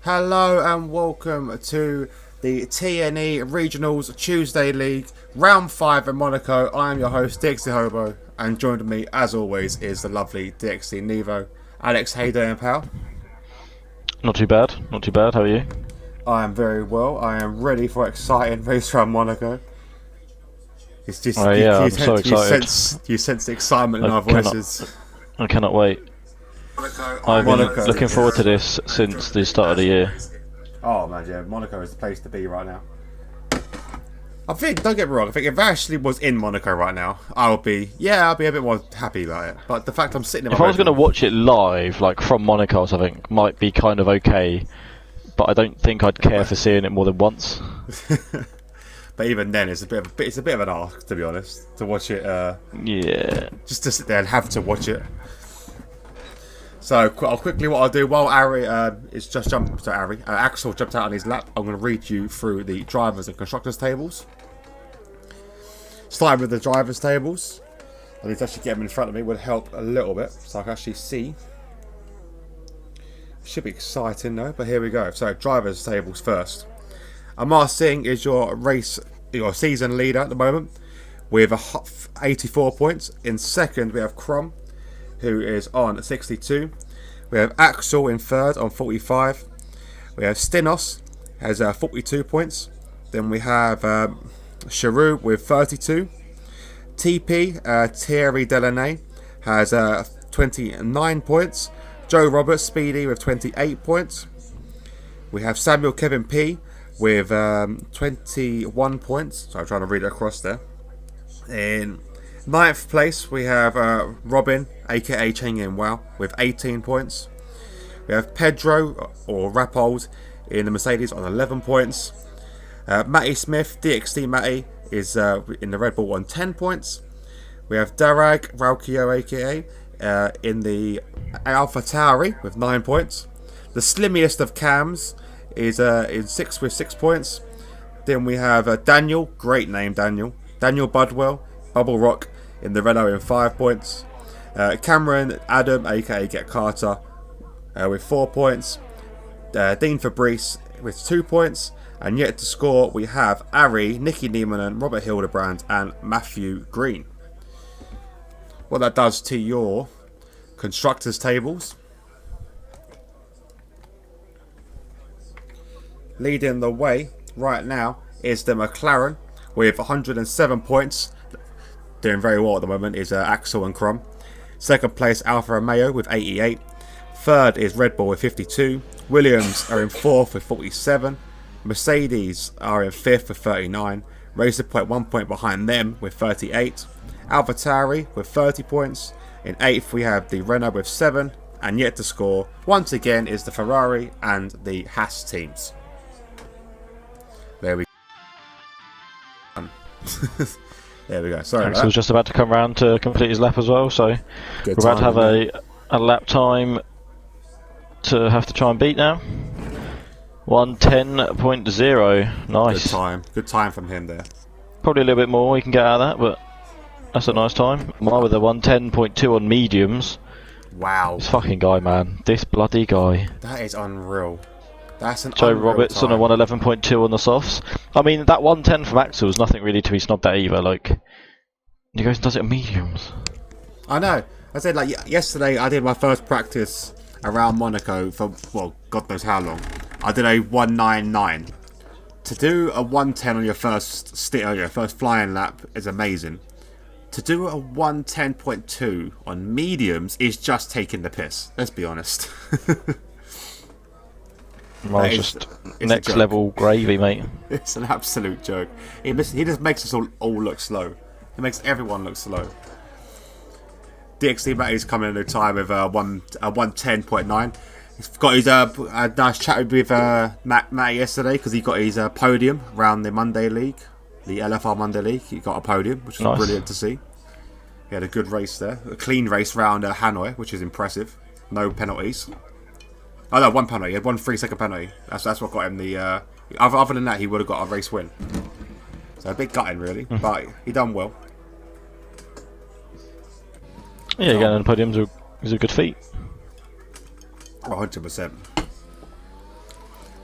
Hello and welcome to the TNE Regionals Tuesday League Round 5 in Monaco. I am your host DxT Hobo, and joining me as always is the lovely DxT Nevo. Alex, how you doing, pal? Not too bad, not too bad. How are you? I am very well. I am ready for exciting race around Monaco. It's just I'm so excited. You sense the excitement in our voices. I cannot wait. I've been looking forward to this since the start of the year. Oh man, yeah, Monaco is the place to be right now. I think, don't get me wrong, I think if I actually was in Monaco right now, I'll be a bit more happy about it. But the fact I'm sitting in my If I was going to watch it live, like from Monaco or something, might be kind of okay. But I don't think I'd care for seeing it more than once. But even then, it's a bit of an ask, to be honest, to watch it. Yeah. Just to sit there and have to watch it. So what I'll do while Axel jumped out on his lap, I'm going to read you through the drivers and constructors tables. Starting with the drivers tables. I need to actually get them in front of me, would help a little bit, so I can actually see. Should be exciting though, but here we go. So drivers tables first. Amar Singh is your season leader at the moment with 84 points. In second we have Crom, who is on 62. We have Axel in third on 45. We have Stinos, has 42 points. Then we have Charu with 32. TP, Thierry Delaney, has 29 points. Joe Roberts, Speedy, with 28 points. We have Samuel Kevin P with 21 points. So I'm trying to read it across there. In ninth place, we have Robin, aka Cheng Wow, with 18 points. We have Pedro, or Rapold, in the Mercedes on 11 points. Matty Smith, DxT Matty, is in the Red Bull on 10 points. We have Darag Raukio, aka, in the Alpha Tauri with 9 points. The slimmiest of Cams is in 6 with 6 points. Then we have Daniel, great name Daniel Budwell, Bubble Rock, in the Renault in 5 points. Cameron Adam, aka Get Carter, with 4 points. Dean Fabrice with 2 points. And yet to score, we have Ari, Nicky Niemann, Robert Hildebrand, and Matthew Green. What that does to your constructors tables. Leading the way right now is the McLaren with 107 points. Doing very well at the moment is Axel and Crom. Second place Alfa Romeo with 88. Third is Red Bull with 52. Williams are in fourth with 47. Mercedes are in fifth with 39. Racer Point 1 point behind them with 38. AlphaTauri with 30 points. In eighth we have the Renault with 7. And yet to score once again is the Ferrari and the Haas teams. There we go. There we go. Sorry. Axel's just about to come round to complete his lap as well, so we're about to have a lap time to have to try and beat now. 1:10.0. Nice. Good time from him there. Probably a little bit more we can get out of that, but that's a nice time. Mine with a 1:10.2 on mediums. Wow. This fucking guy, man. This bloody guy. That is unreal. That's an Joe unreal Roberts time. on a 1:11.2 on the softs. I mean, that 1:10 from Axel is nothing really to be snobbed at either. Like, he goes and does it on mediums. I know. I said, like, yesterday I did my first practice around Monaco for, well, God knows how long. I did a 1:99. To do a 1:10 on your first flying lap is amazing. To do a 1:10.2 on mediums is just taking the piss. Let's be honest. Well, it's just next level gravy, mate. It's an absolute joke. He just makes us all look slow. He makes everyone look slow. DxT Matty's coming in a time with a 1:10.9. He's got his a nice chat with Matty yesterday because he got his podium around the Monday League, the LFR Monday League. He got a podium, which was brilliant to see. He had a good race there, a clean race round Hanoi, which is impressive. No penalties. Oh no, one penalty. He had one 3-second penalty. That's what got him the. Other than that, he would have got a race win. So a bit gutting, really, but he done well. Yeah, getting on the podiums is a good feat. 100%.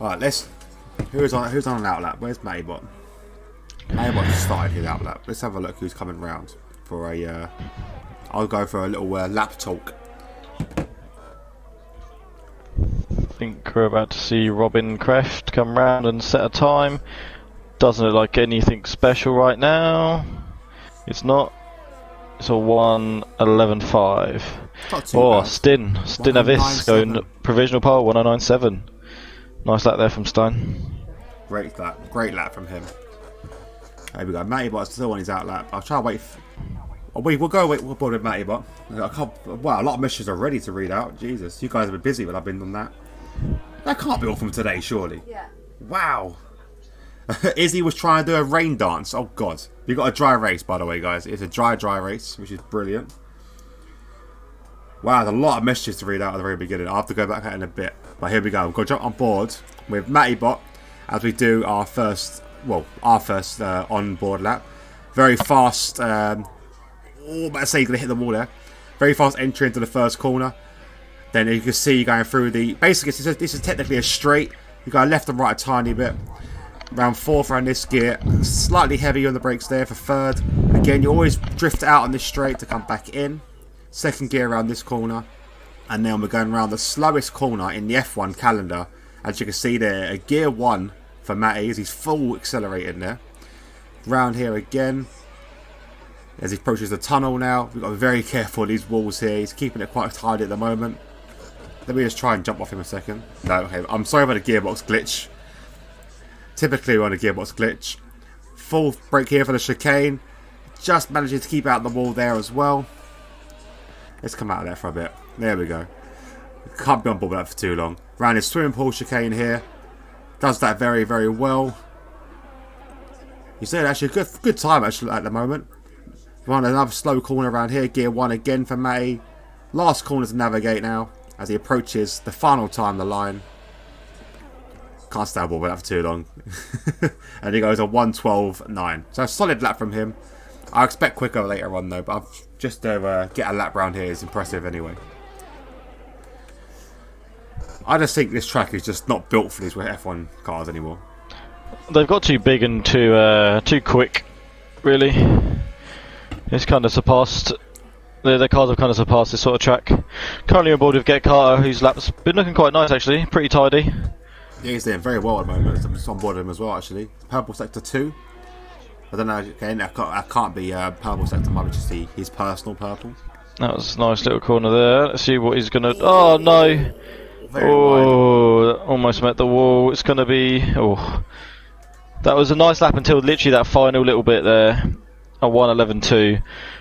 Alright, who's on an outlap? Where's Maybot? Maybot just started his outlap. Let's have a look who's coming round for a I'll go for a little lap talk. I think we're about to see Robin Kreft come round and set a time. Doesn't look like anything special right now. It's not. It's a 1:11.5. Oh, Stin Avis going provisional pole 1:09.7. Nice lap there from Stein. Great lap from him. There we go. Mattybot's still on his out lap. I'll try to wait. We'll go wait. We'll board with Mattybot. Wow, a lot of messages are ready to read out. Jesus, you guys have been busy when I've been on that. That can't be all from today, surely. Yeah. Wow. Izzy was trying to do a rain dance. Oh God. We've got a dry race, by the way, guys. It's a dry race, which is brilliant. Wow, there's a lot of messages to read out at the very beginning. I'll have to go back at it in a bit. But here we go. We're going to jump on board with Mattybot as we do our first on-board lap. Very fast. Let's say he's going to hit the wall there. Very fast entry into the first corner. Then you can see going through the... Basically, this is technically a straight. You go left and right a tiny bit. Round fourth around this gear. Slightly heavy on the brakes there for third. Again, you always drift out on this straight to come back in. Second gear around this corner. And then we're going around the slowest corner in the F1 calendar. As you can see there, a gear 1 for Matty as he's full accelerated there. Round here again. As he approaches the tunnel now. We've got to be very careful of these walls here. He's keeping it quite tight at the moment. Let me just try and jump off him a second. No, okay. I'm sorry about the gearbox glitch. Typically we're on a gearbox glitch. Full brake here for the chicane. Just managing to keep out the wall there as well. Let's come out of there for a bit. There we go. Can't be on board with that for too long. Round his swimming pool chicane here. Does that very, very well. He's doing actually a good time actually at the moment. Run another slow corner around here. Gear 1 again for Matty. Last corner to navigate now as he approaches the final time the line. Can't stay on board with that for too long. And he goes a 1:12.9. So a solid lap from him. I expect quicker later on though, but just to get a lap round here is impressive anyway. I just think this track is just not built for these F1 cars anymore. They've got too big and too quick, really. It's kind of surpassed. The cars have kind of surpassed this sort of track. Currently on board with Get Carter, whose lap's been looking quite nice actually, pretty tidy. Yeah, he's doing very well at the moment. I'm just on board with him as well actually. Purple sector 2. I don't know, again, that can't be purple sector, might be just his personal purple. That was a nice little corner there. Let's see what he's going to... Oh no! Very wide. Almost met the wall. It's going to be... Oh, that was a nice lap until literally that final little bit there. A 1:11.2.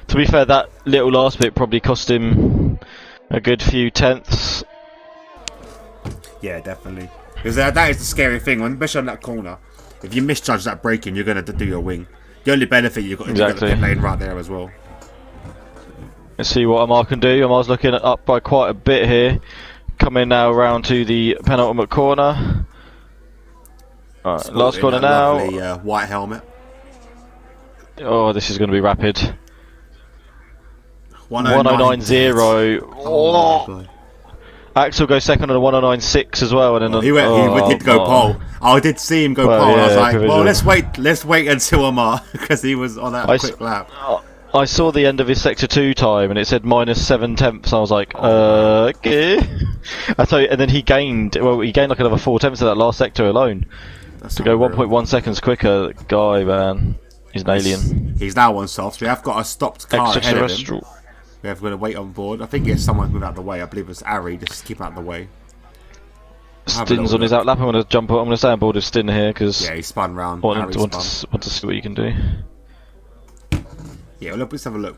To be fair, that little last bit probably cost him a good few tenths. Yeah, definitely. Because that is the scary thing, especially on that corner. If you misjudge that braking, you're going to do your wing. The only benefit you've got is the pit lane right there as well. Let's see what Amar can do. Amar's looking up by quite a bit here. Coming now around to the penultimate corner. Alright, last corner now. Lovely, white helmet. Oh, this is going to be rapid. 1:09.0. Oh, Axel goes second on a 1:09.6 as well, and then he did go pole. I did see him go pole. Yeah, I was like, well, let's wait until Amar because he was on that quick lap. I saw the end of his sector 2 time, and it said -7 tenths. I was like, okay. I tell you, and then he gained like another 4 tenths of that last sector alone. That's to go 1.1 seconds quicker. Guy, man, he's an alien. He's now on softs. We have got a stopped car ahead of him. We have got to wait on board. I think he has someone moving out the way. I believe it's Ari, just keep out the way. Stin's on his outlap. I'm going to stay on board with Stin here because yeah, he spun round. Want to see what you can do. Yeah, well, let's have a look.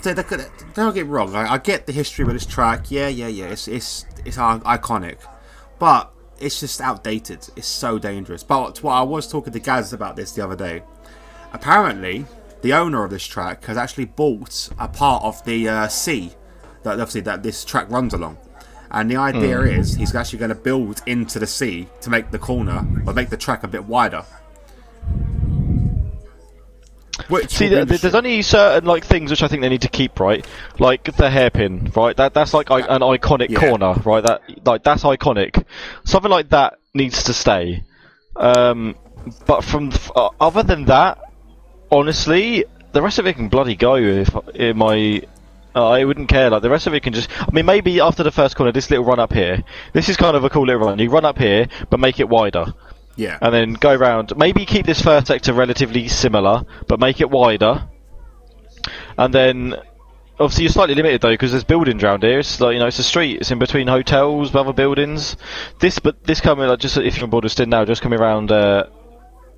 So don't get me wrong. I get the history of this track. Yeah. It's iconic, but it's just outdated. It's so dangerous. But what I was talking to Gaz about this the other day. Apparently, the owner of this track has actually bought a part of the sea that this track runs along. And the idea is he's actually going to build into the sea to make the corner, or make the track a bit wider. Which See, there's only certain like things which I think they need to keep, right? Like the hairpin, right? That's like an iconic corner, right? That's iconic. Something like that needs to stay. But from other than that, honestly, the rest of it can bloody go. If in my I wouldn't care. Like the rest of it can just. I mean, maybe after the first corner, this little run up here. This is kind of a cool little run. You run up here, but make it wider. Yeah. And then go round. Maybe keep this first sector relatively similar, but make it wider. And then, obviously, you're slightly limited though because there's buildings around here. It's like it's a street. It's in between hotels, other buildings. This coming like just if you're on board with Stin now, just coming around.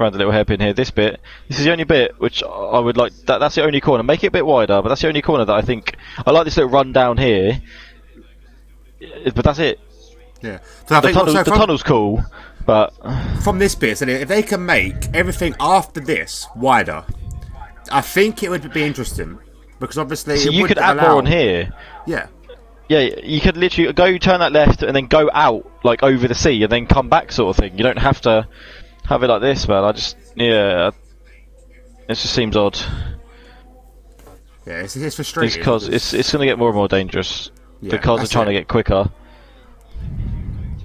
Around the little hairpin here, this bit. This is the only bit which I would like. That's the only corner. Make it a bit wider, but that's the only corner that I think I like. This little run down here, but that's it. Yeah, so the tunnel's cool, but from this bit, so if they can make everything after this wider, I think it would be interesting because obviously so you could add more on here. Yeah. Yeah, you could literally turn that left and then go out like over the sea and then come back, sort of thing. You don't have to have it like this, man. It just seems odd. Yeah, it's frustrating. Because it's going to get more and more dangerous. Yeah, the cars are trying to get quicker.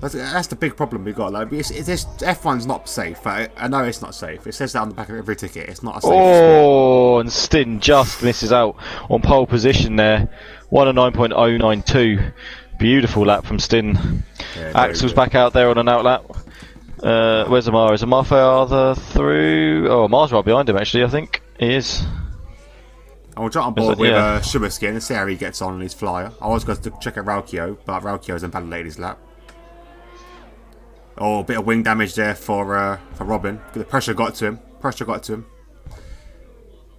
That's the big problem we've got. Like, F1's not safe. I know it's not safe. It says that on the back of every ticket. It's not a safe sport. And Stin just misses out on pole position there. 109.092. Beautiful lap from Stin. Yeah, Axel's back out there on an out lap. Where's Amar? Is Amar further through? Oh, Amar's right behind him, actually, I think. He is. I'll jump on board with Sugar Skin and see how he gets on his flyer. I was going to check out Raukio, but Raukio's invalidated his lap. Oh, a bit of wing damage there for Robin. The pressure got to him.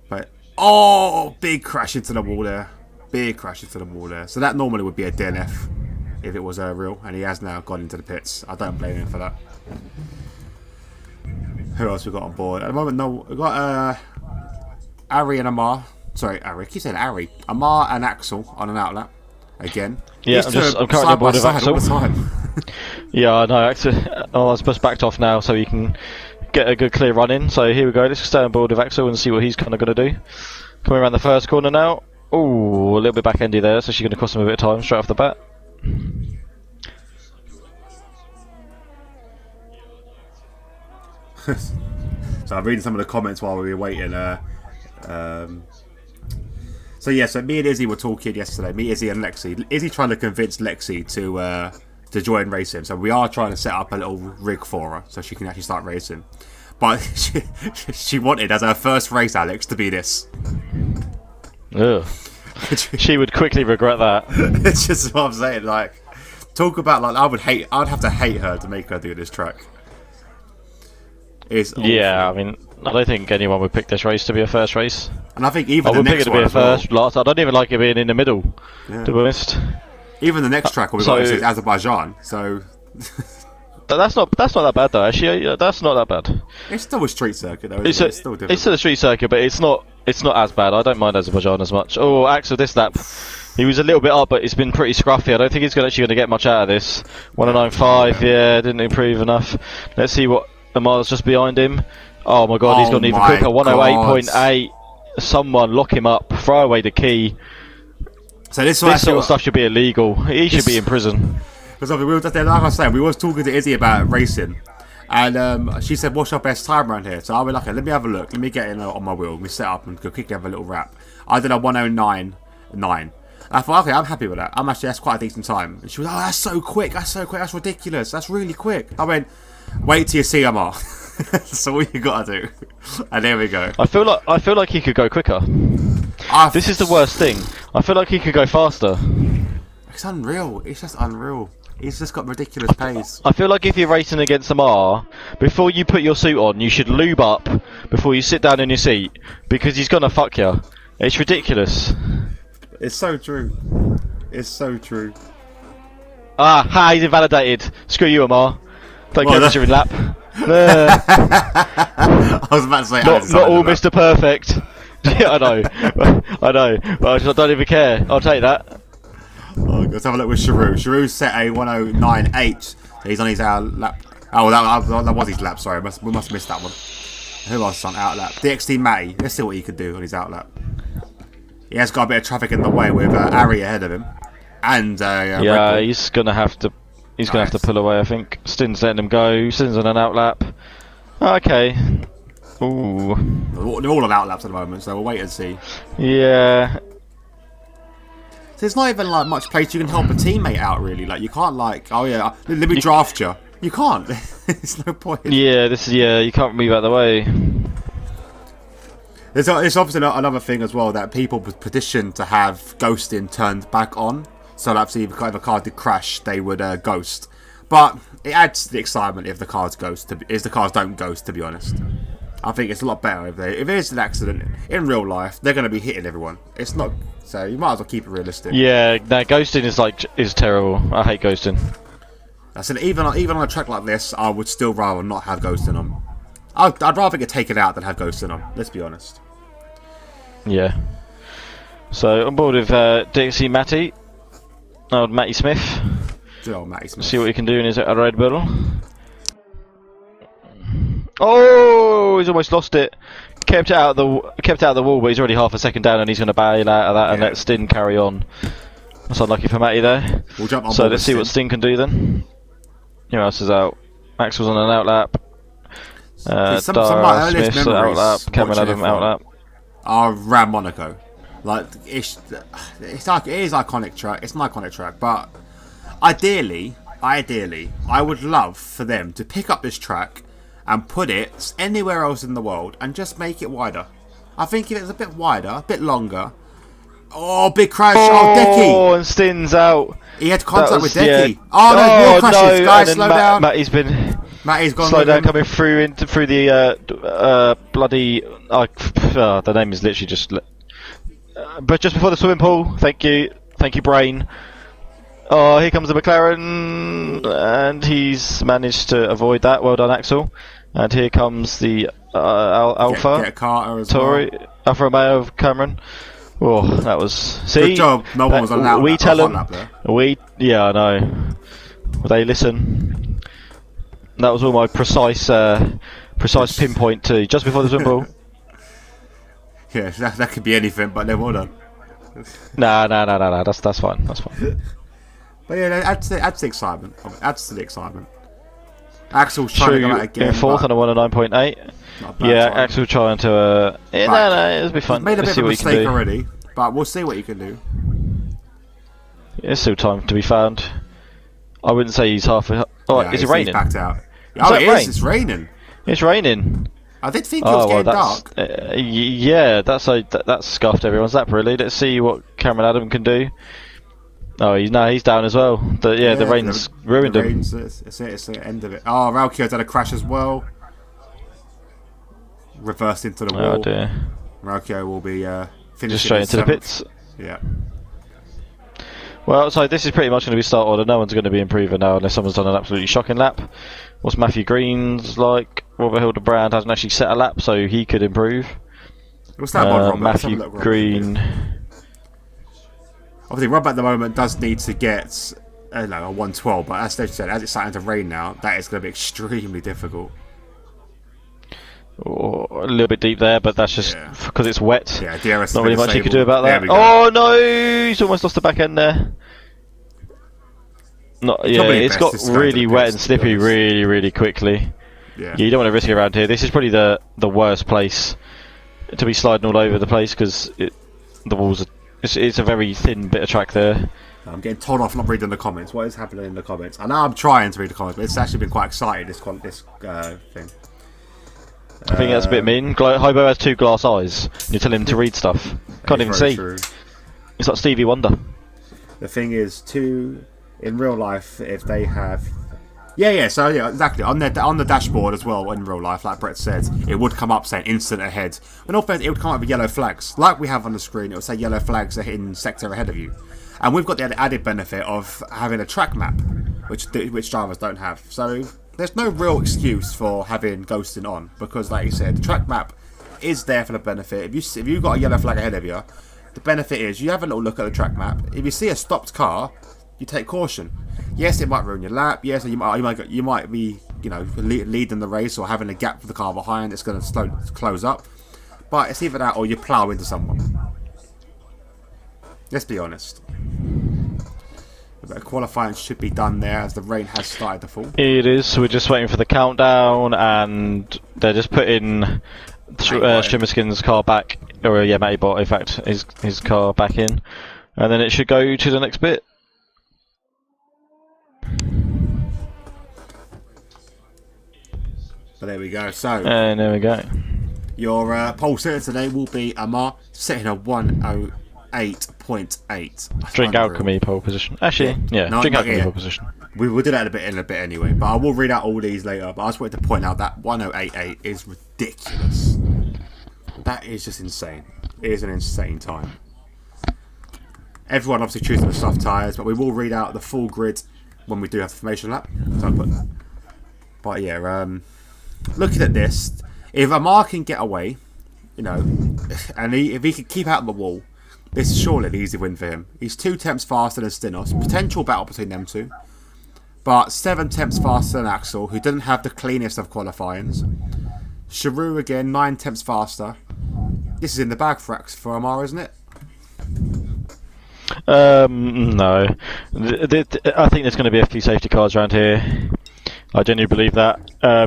But, big crash into the wall there. So that normally would be a DNF if it was real, and he has now gone into the pits. I don't blame him for that. Who else we got on board? At the moment, no, we got Ari and Amar. Sorry, Ari. I keep saying Ari. Amar and Axel on an outlap again. Yeah, I'm currently on board with Axel. Yeah, I know. Axel. Oh, I suppose backed off now, so he can get a good clear run in. So here we go. Let's stay on board with Axel and see what he's kind of going to do. Coming around the first corner now. Oh, a little bit back endy there, so she's going to cost him a bit of time straight off the bat. So I'm reading some of the comments while we were waiting. So me and Izzy were talking yesterday. Me, Izzy, and Lexi. Izzy trying to convince Lexi to join racing. So we are trying to set up a little rig for her so she can actually start racing. But she wanted as her first race, Alex, to be this. Ugh. She would quickly regret that. It's just what I'm saying. Like, talk about like I'd have to hate her to make her do this track. Yeah, I mean, I don't think anyone would pick this race to be a first race. And I think even I would pick it to be a first, last. I don't even like it being in the middle, to be honest. Even the next track we've got is Azerbaijan, so. That's not that bad though. Actually, that's not that bad. It's still a street circuit though. It's still different. It's still a street circuit, but it's not as bad. I don't mind Azerbaijan as much. Oh, Axel, this lap, he was a little bit up, but it's been pretty scruffy. I don't think he's actually going to get much out of this. 109.5, yeah, didn't improve enough. Let's see what Amar's just behind him. Oh my god, he's gone even quicker. 108.8. Someone lock him up. Throw away the key. So this sort of stuff should be illegal. He should be in prison. Because we were just there, like I was saying, we was talking to Izzy about racing, and she said, "What's your best time around here?" So I went, "Okay, let me have a look. Let me get in on my wheel. Let me set up and go quickly have a little wrap." I did a 109.9. I thought, okay, I'm happy with that. That's quite a decent time. And she was, "Oh, that's so quick. That's ridiculous. That's really quick." I went, "Wait till you see Amar." That's all you gotta do. And there we go. I feel like he could go quicker. This is the worst thing. I feel like he could go faster. It's unreal. It's just unreal. He's just got ridiculous pace. I feel like if you're racing against Amar, before you put your suit on, you should lube up before you sit down in your seat, because he's gonna fuck you. It's ridiculous. It's so true. It's so true. He's invalidated. Screw you, Amar. Don't get during lap. I was about to say not all Mr. Perfect. Yeah, I know, but I don't even care. I'll take that. Oh, let's have a look with Sharu. Sharu's set a 109.8. He's on his lap. Oh, that was his lap. Sorry, we must have missed that one. Who else is on outlap? DxT Matty. Let's see what he could do on his outlap. He has got a bit of traffic in the way with Ari ahead of him, and yeah, he's gonna have to. He's gonna have to pull away. I think Stin's letting him go. Stin's on an outlap. Okay. Ooh. They're all on outlaps at the moment, so we'll wait and see. Yeah. So there's not even like much place you can help a teammate out really. Like you can't like, oh yeah, let me draft you. You can't. There's no point. Yeah, you can't move out of the way. There's obviously another thing as well that people petitioned to have ghosting turned back on. So obviously if a card did crash, they would ghost. But it adds to the excitement if the cards ghost. If the cards don't ghost, to be honest. I think it's a lot better if there's an accident in real life, they're going to be hitting everyone. It's not, so you might as well keep it realistic. Yeah, no, ghosting is terrible. I hate ghosting. I said even on a track like this, I would still rather not have ghosting on. I'd rather get taken out than have ghosting on. Let's be honest. Yeah. So on board with DxT Matty, old Matty Smith. Good old Matty Smith. See what he can do in his Red Bull. Oh, he's almost lost it. Kept it out of the wall, but he's already half a second down, and he's going to bail out of that and let Stin carry on. That's unlucky for Matty there. We'll jump on so let's see what Stin can do then. Who else is out? Maxwell's on an outlap. Dara Smith's outlap. Cameron Adam outlap. Ram Monaco. Like it is iconic track. It's an iconic track, but ideally, I would love for them to pick up this track and put it anywhere else in the world and just make it wider. I think if it's a bit wider, a bit longer. Oh, big crash! Oh, Decky! Oh, and Stin's out. He had contact with Decky. Yeah. Oh, no, more crashes, no. guys! Slow down. Matty's gone. Slow down, coming through the bloody. The name is literally just. But just before the swimming pool. Thank you, Brain. Oh, here comes the McLaren, and he's managed to avoid that. Well done, Axel. And here comes the Alpha. Get Carter as Tori, well. Alfa Romeo of Cameron. Oh, that was. See, good job. No one was on that. We tell them. Yeah, I know. They listen. That was all my precise pinpoint to just before the swim ball. Yeah, that could be anything, but they're well done. Nah. That's fine. That's fine. But yeah, adds to the excitement. Adds to the excitement. Axel's trying to go out again. In fourth on a 109.8. Yeah, Axel trying to. It'll be fun. He's made a bit of a mistake already, but we'll see what he can do. There's still time to be found. I wouldn't say he's half. Oh, is it raining? He's backed out. Oh, it is. It's raining. It's raining. I did think it was getting dark. Yeah, that's scuffed everyone's lap really. Let's see what Cameron Adam can do. Oh, he's down as well. The rain's ruined him. It's the end of it. Oh, Raukio's had a crash as well. Reversed into the wall. Oh dear. Raukio will be finishing just straight into the pits. Yeah. Well, so this is pretty much going to be start order. No one's going to be improving now unless someone's done an absolutely shocking lap. What's Matthew Green's like? Robert Hildebrand hasn't actually set a lap, so he could improve. What's that one, Robert? Matthew Green. Obviously, Robert at the moment does need to get a 112, but as they said, as it's starting to rain now, that is going to be extremely difficult. Oh, a little bit deep there, but that's just because it's wet. Yeah, DRS not really much you could do about that. Oh no, he's almost lost the back end there. It's got really wet and slippy really quickly. Yeah, you don't want to risk it around here. This is probably the worst place to be sliding all over the place because the walls are. It's a very thin bit of track there. I'm getting told off not reading the comments. What is happening in the comments? I know I'm trying to read the comments, but it's actually been quite exciting, this thing. I think that's a bit mean. Hobo has 2 glass eyes. You tell him to read stuff. Can't even see. True. It's like Stevie Wonder. The thing is, in real life, if they have... So exactly. On the dashboard as well, in real life, like Brett said, it would come up saying instant ahead. But in all fairness, it would come up with yellow flags. Like we have on the screen, it would say yellow flags are in sector ahead of you. And we've got the added benefit of having a track map, which drivers don't have. So there's no real excuse for having ghosting on, because like you said, the track map is there for the benefit. If you've got a yellow flag ahead of you, the benefit is you have a little look at the track map. If you see a stopped car, you take caution. Yes, it might ruin your lap. Yes, you might leading the race or having a gap for the car behind, it's going to close up. But it's either that or you plough into someone. Let's be honest. But qualifying should be done there as the rain has started to fall. It is. So we're just waiting for the countdown, and they're just putting Shimmerskin's car back, or Matty Bot, in fact, his car back in, and then it should go to the next bit. But there we go. So, and there we go. Your pole sitter today will be Amar, setting a 1:08.8. Drink Alchemy pole position. Actually, Drink Alchemy pole position. We will do that in a bit anyway, but I will read out all these later. But I just wanted to point out that 1:08.8 is ridiculous. That is just insane. It is an insane time. Everyone obviously choosing the soft tyres, but we will read out the full grid when we do have the formation lap. So but yeah, looking at this, if Amar can get away, and if he can keep out of the wall, this is surely an easy win for him. He's 2 tenths faster than Stinos. Potential battle between them two. But 7 tenths faster than Axel, who didn't have the cleanest of qualifyings. Sharu again, 9 tenths faster. This is in the bag for Amar, isn't it? No. I think there's going to be a few safety cars around here. I genuinely believe that.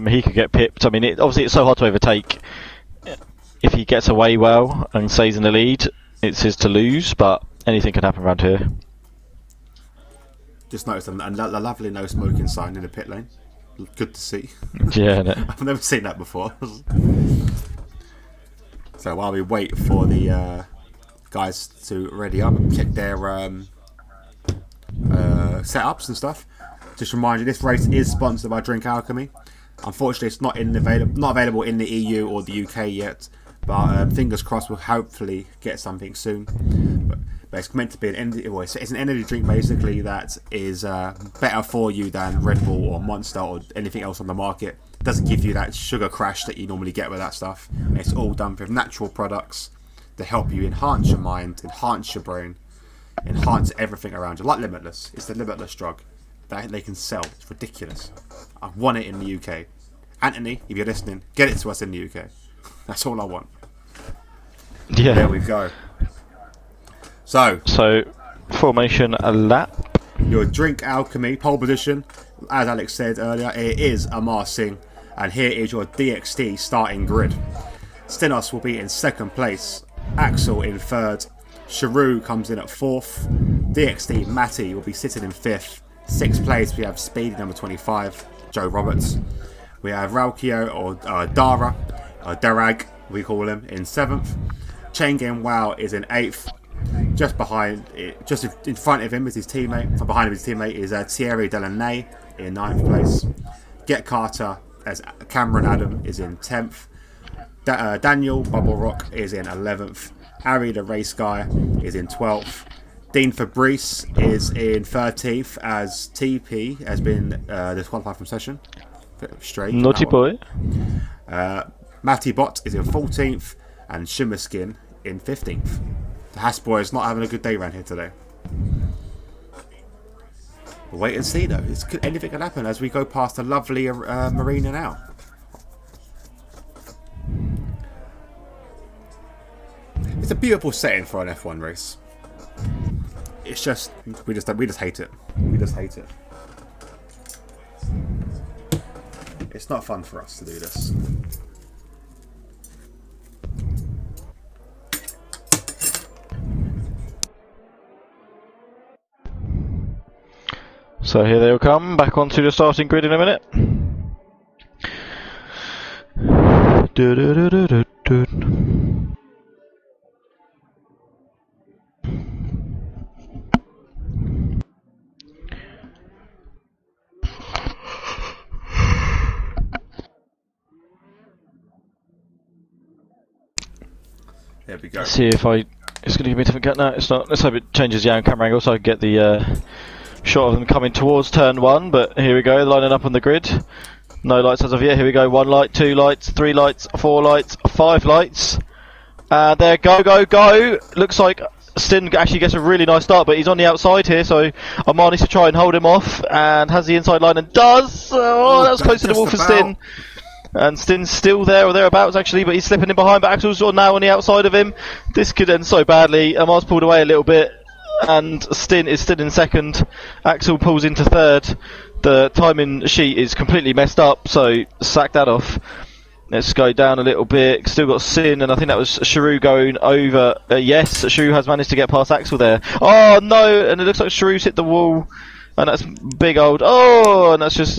He could get pipped. I mean, obviously it's so hard to overtake. If he gets away well and stays in the lead, it's his to lose, but anything can happen around here. Just noticed a lovely no smoking sign in the pit lane. Good to see. Yeah, no. I've never seen that before. So while we wait for the guys to ready up and check their setups and stuff, just remind you, this race is sponsored by Drink Alchemy. Unfortunately, it's not available in the EU or the UK yet, but fingers crossed we'll hopefully get something soon. But it's meant to be it's an energy drink basically that is better for you than Red Bull or Monster or anything else on the market. It doesn't give you that sugar crash that you normally get with that stuff. It's all done with natural products to help you enhance your mind, enhance your brain, enhance everything around you. Like Limitless. It's the Limitless drug that they can sell. It's ridiculous. I want it in the UK. Anthony, if you're listening, get it to us in the UK. That's all I want. Yeah. There we go. So formation a lap. Your Drink Alchemy pole position, as Alex said earlier, it is Amar Singh, and here is your DxT starting grid. Stinos will be in 2nd place, Axel in 3rd, Sharu comes in at 4th, DxT Matty will be sitting in 5th. 6th place we have Speedy number 25, Joe Roberts. We have Raukio or Dara, or Darag we call him, in 7th. Chengen Wow is in 8th. Just in front of him is his teammate. From behind him his teammate is Thierry Delaney in 9th place. Get Carter as Cameron Adam is in 10th. Daniel Bubble Rock is in 11th. Ari the race guy is in 12th. Dean Fabrice is in 13th as TP has been disqualified from session. Straight. Naughty boy. Matty Bot is in 14th and Shimmerskin in 15th. The Haas boy is not having a good day around here today. We'll wait and see though. Anything can happen as we go past the lovely marina now. It's a beautiful setting for an F1 race. It's just we just hate it. We just hate it. It's not fun for us to do this. So here they will come, back onto the starting grid in a minute. There we go. Let's see if it's going to give me a different cut. No, it's not. Let's hope it changes the camera angle so I can get the shot of them coming towards turn 1. But here we go, lining up on the grid. No lights as of yet. Here we go. 1 light, 2 lights, 3 lights, 4 lights, 5 lights. There, go, go, go. Looks like Stin actually gets a really nice start, but he's on the outside here, so Amar needs to try and hold him off, and has the inside line and does. Oh, that was close to the wall for Stin. And Stin's still there or thereabouts actually, but he's slipping in behind. But Axel's now on the outside of him. This could end so badly. Amar's pulled away a little bit, and Stin is still in second. Axel pulls into third. The timing sheet is completely messed up, so sack that off. Let's go down a little bit. Still got Sin, and I think that was Sharu going over. Yes, Sharu has managed to get past Axel there. Oh no! And it looks like Sharu's hit the wall, and that's big old. Oh, and that's just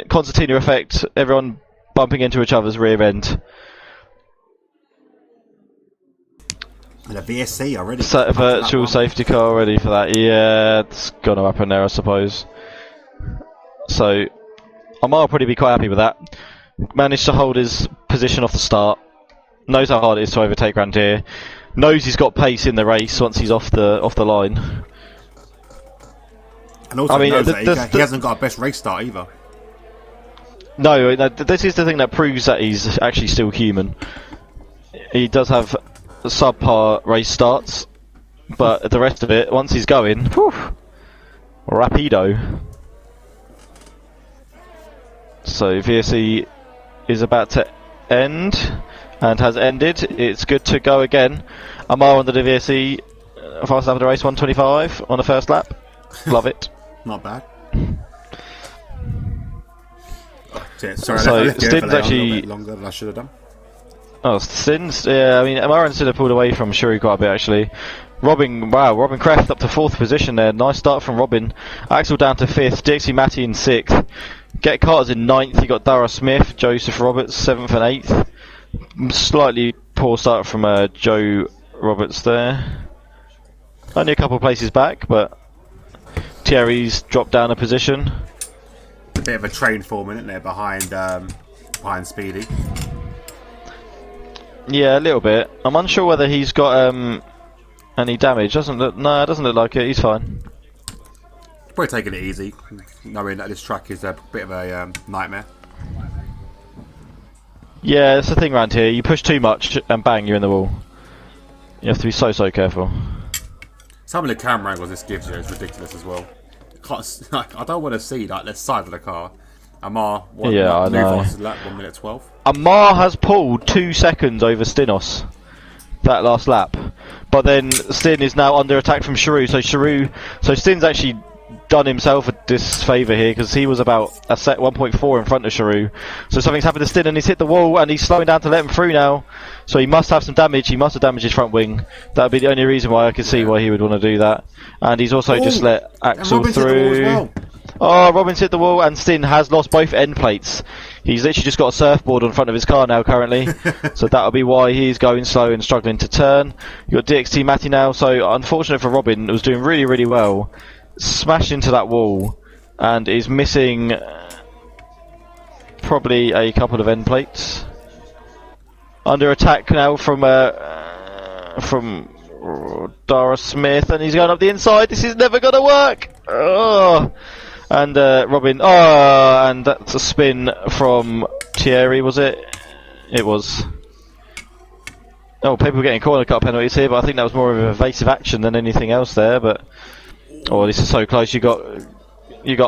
concertina effect. Everyone bumping into each other's rear end. And a VSC already. Set a virtual safety car already for that. Yeah, it's gonna happen there, I suppose. So, Amar will probably be quite happy with that. Managed to hold his position off the start. Knows how hard it is to overtake around here. Knows he's got pace in the race once he's off the line. And also knows that he hasn't got a best race start either. No, this is the thing that proves that he's actually still human. He does have subpar race starts, but the rest of it, once he's going, whew, rapido. So VSE is about to end, and has ended. It's good to go again. Amar on the VSE, fast lap of the race, 1:25 on the first lap. Love it. Not bad. Sorry, so Stin's actually longer than I should have done. Oh, Stin's. Yeah, I mean, Amar and Stin have pulled away from Shuri quite a bit actually. Robin Kraft up to 4th position there. Nice start from Robin. Axel down to 5th. DxT Matty in 6th. Get Carter's in 9th. You got Dara Smith, Joseph Roberts 7th and 8th. Slightly poor start from Joe Roberts there. Only a couple of places back, but Thierry's dropped down a position. A bit of a train forming, isn't there, behind Speedy? Yeah, a little bit. I'm unsure whether he's got any damage. No, it doesn't look like it. He's fine. Probably taking it easy, knowing that this track is a bit of a nightmare. Yeah, that's the thing around here. You push too much and bang, you're in the wall. You have to be so careful. Some of the camera angles this gives you is ridiculous as well. I don't want to see like the side of the car. Amar, I know. 1 minute 12. Amar has pulled 2 seconds over Stinos that last lap, but then Stin is now under attack from Sharu. So Stin's actually done himself a disfavour here because he was about a set 1.4 in front of Sharu. So something's happened to Stin and he's hit the wall and he's slowing down to let him through now. So he must have some damage. He must have damaged his front wing. That would be the only reason why I could see why he would want to do that. And he's also just let Axel through. Oh, Robin's hit the wall and Stin has lost both end plates. He's literally just got a surfboard in front of his car now currently. So that'll be why he's going slow and struggling to turn. You've got DxT Matty now. So unfortunate for Robin, was doing really well. Smashed into that wall and is missing probably a couple of end plates. Under attack now from Dara Smith, and he's going up the inside. This is never going to work. Oh. And Robin. Oh, and that's a spin from Thierry. Was it? It was. Oh, people getting corner cut penalties here, but I think that was more of an evasive action than anything else there. But oh, this is so close. You got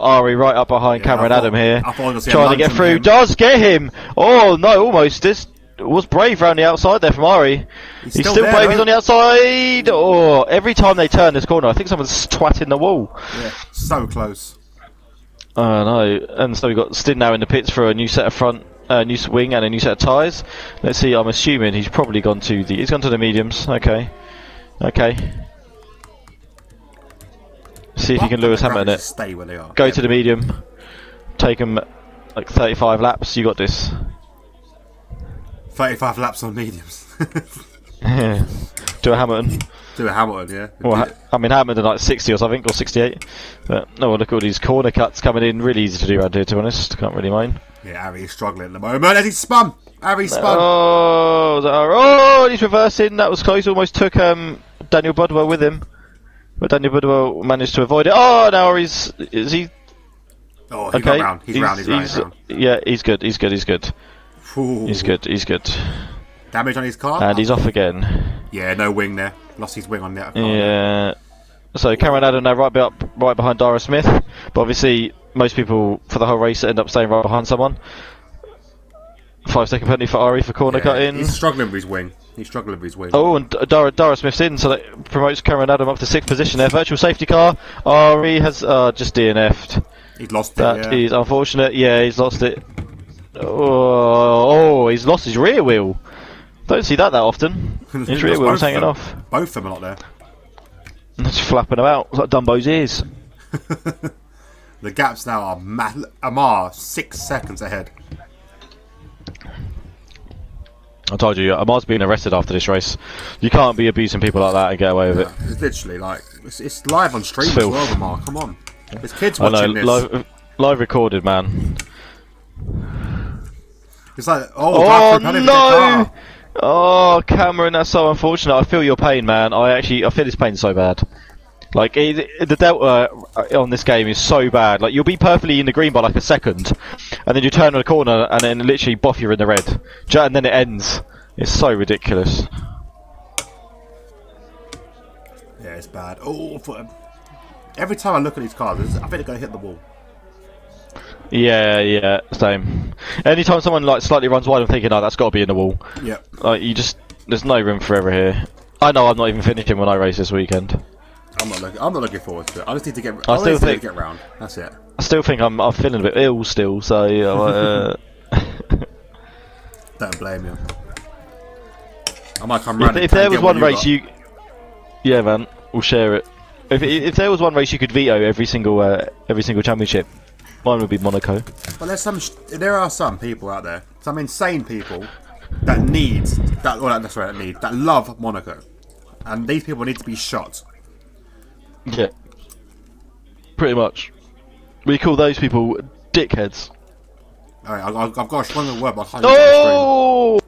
Ari right up behind Cameron Adam here, trying to get through. Does get him. Oh no, almost. This was brave around the outside there from Ari. He's still there, brave. He's on the outside. Oh, every time they turn this corner, I think someone's twatting the wall. Yeah, so close. Oh no, and so we've got Stin now in the pits for a new set of new wing and a new set of tyres. Let's see, I'm assuming he's probably gone to the mediums. Okay. See if you can Lewis Hamilton it. Stay where they are. Go to the medium. Take them like 35 laps. You got this. 35 laps on mediums. Do a Hamilton. Yeah. Well, I mean, Hamilton like 60 or something, or 68. But no, look at all these corner cuts coming in. Really easy to do around here, to be honest. Can't really mind. Yeah, Harry's struggling at the moment. As he spun. Harry spun. Oh, he's reversing. That was close. Almost took Daniel Budwell with him. But Daniel Budwell managed to avoid it. Oh, now is he? Oh, he got round. He's round. Yeah, he's good. Ooh. He's good. Damage on his car? And he's off again. Yeah, no wing there. Lost his wing on that. Yeah. So Cameron Adam now right behind Dara Smith, but obviously most people for the whole race end up staying right behind someone. 5-second penalty for Ari for corner cutting. He's struggling with his wing. Oh, and Dara Smith's in, so that promotes Cameron Adam up to 6th position there. Virtual safety car. Ari has just DNF'd. He's lost it. That is unfortunate. Yeah, he's lost it. Oh, he's lost his rear wheel. Don't see that often. His rear wheel's hanging off. Both of them are not there. Just flapping about like Dumbo's ears. The gaps now are Amar 6 seconds ahead. I told you, Amar's being arrested after this race. You can't be abusing people like that and get away with it. It's literally like it's live on stream as well, Amar. Come on, there's kids watching this. Live recorded, man. It's like oh no! Oh, Cameron, that's so unfortunate. I feel your pain, man. I feel his pain so bad. Like the delta on this game is so bad. Like you'll be perfectly in the green by like a second, and then you turn on the corner and then literally boff you're in the red, and then it ends. It's so ridiculous. Yeah, it's bad. Oh, every time I look at these cars, I think they're gonna hit the wall. Yeah, same. Anytime someone like slightly runs wide, I'm thinking, oh, that's got to be in the wall. Yeah. Like there's no room for error here. I know I'm not even finishing when I race this weekend. I'm not looking forward to it. I just need to get. I still think get round. That's it. I still think I'm feeling a bit ill still. So don't blame you. I might come round. If there was one race yeah, man, we'll share it. If there was one race you could veto every single championship, mine would be Monaco. Well, there are some people out there, some insane people that that love Monaco, and these people need to be shot. Yeah, pretty much. We call those people dickheads. Alright, I've got a stronger word, but I can't use Oh,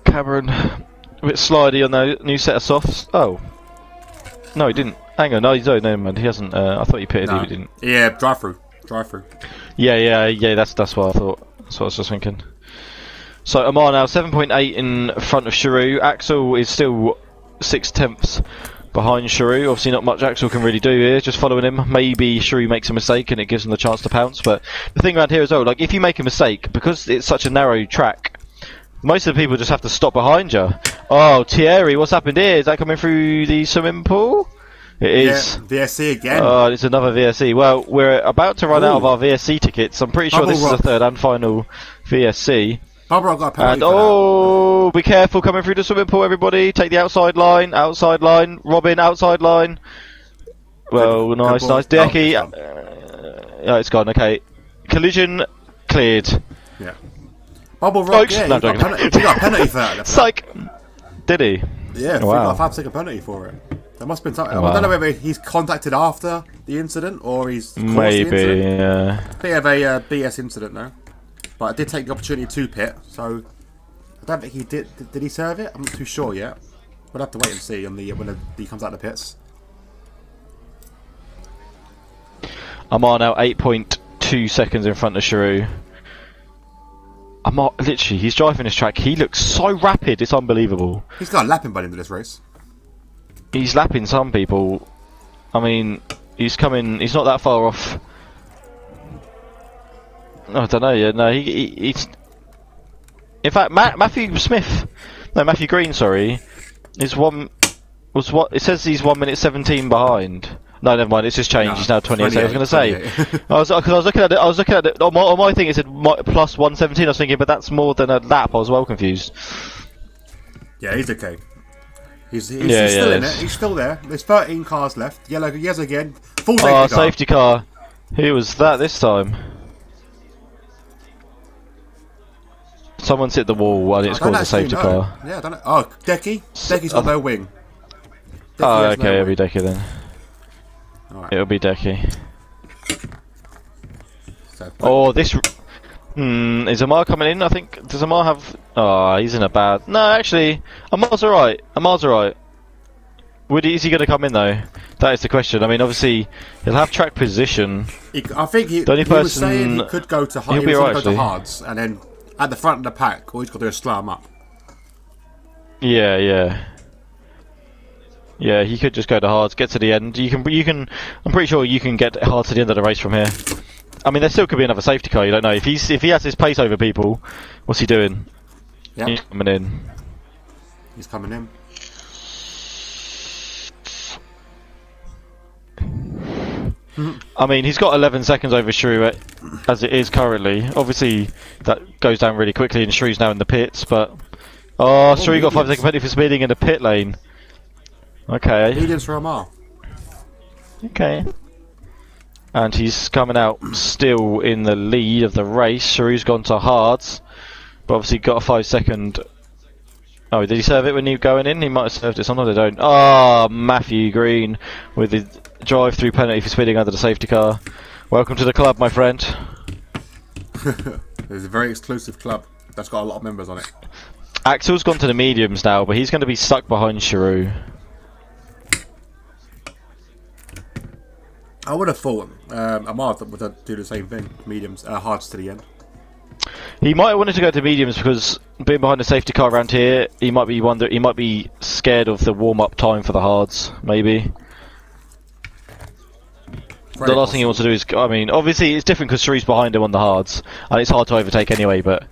Cameron, a bit slidey on the new set of softs. Oh, no, he didn't. Hang on, no, never mind. He hasn't. I thought he pitted. No. He didn't. Yeah, drive through. Yeah. That's what I thought. That's what I was just thinking. So Amar now 7.8 in front of Sharu. Axel is still 6/10 behind Sharu. Obviously not much Axel can really do here, just following him. Maybe Sharu makes a mistake and it gives him the chance to pounce, but the thing around here as well, like if you make a mistake, because it's such a narrow track, most of the people just have to stop behind you. Oh, Thierry, what's happened here? Is that coming through the swimming pool? It is. Yeah, VSC again. Oh, it's another VSC. Well, we're about to run out of our VSC tickets. I'm pretty sure this is the third and final VSC. Barbara got a penalty for that. Be careful coming through the swimming pool, everybody. Take the outside line. Robin, outside line. Well, nice. Decky. Yeah, it's gone. Okay. Collision cleared. Yeah. Bubble Rock, he got a penalty for that. Psych. Did he? Yeah, he got a 5-second penalty for it. There must have been something. I don't know whether he's contacted after the incident or he's caused the incident. Yeah. They have a BS incident now. But I did take the opportunity to pit, so I don't think he did. Did he serve it? I'm not too sure yet. We'll have to wait and see on when he comes out of the pits. Amar now 8.2 seconds in front of Sharu. Amar, literally, he's driving this track. He looks so rapid. It's unbelievable. He's got a lapping by the end of this race. He's lapping some people. I mean, he's not that far off. I don't know. Yeah, no, he's. In fact, Matthew Green. Sorry, is what it says. He's 1 minute 17 behind. No, never mind. It's just changed. He's now 28. I was going to say. I was looking at it. On my thing, it said plus 117. I was thinking, but that's more than a lap. I was well confused. Yeah, he's okay. He's still in it. He's still there. There's 13 cars left. Yellow, yes again. Full safety car. Safety car. Who was that this time? Someone's hit the wall while it's called a safety car. Yeah, I don't know. Oh, Decky? Decky's got no wing. Okay, it'll be Decky then. Right. It'll be Decky. So, this... is Amar coming in? I think... Does Amar have... Oh, he's in a bad... No, actually, Amar's alright. Is he going to come in though? That is the question. I mean, obviously, he'll have track position. I think he was saying he could go to hards, and then at the front of the pack, all he's got to do is slow him up. Yeah. Yeah, he could just go to hards, get to the end. You can. I'm pretty sure you can get hard to the end of the race from here. I mean, there still could be another safety car. You don't know if he has his pace over people. What's he doing? Yeah, He's coming in. He's coming in. I mean, he's got 11 seconds over Shrew as it is currently. Obviously, that goes down really quickly, and Shrew's now in the pits. But Shrew got 5 second penalty for speeding in the pit lane. Okay. Mediums for Amar. Okay. And he's coming out still in the lead of the race. Shrew's gone to hards, but obviously got a 5 second. Oh, did he serve it when he was going in? He might have served it. Sometimes they don't. Oh, Matthew Green with the drive-through penalty for speeding under the safety car. Welcome to the club, my friend. It's a very exclusive club that's got a lot of members on it. Axel's gone to the mediums now, but he's going to be stuck behind Shrew. I would have thought Amar would do the same thing. Mediums, hards to the end. He might have wanted to go to mediums because being behind the safety car around here, he might be scared of the warm-up time for the hards, maybe. The last thing he wants to do is, I mean, obviously it's different because Shrew's behind him on the hards, and it's hard to overtake anyway, but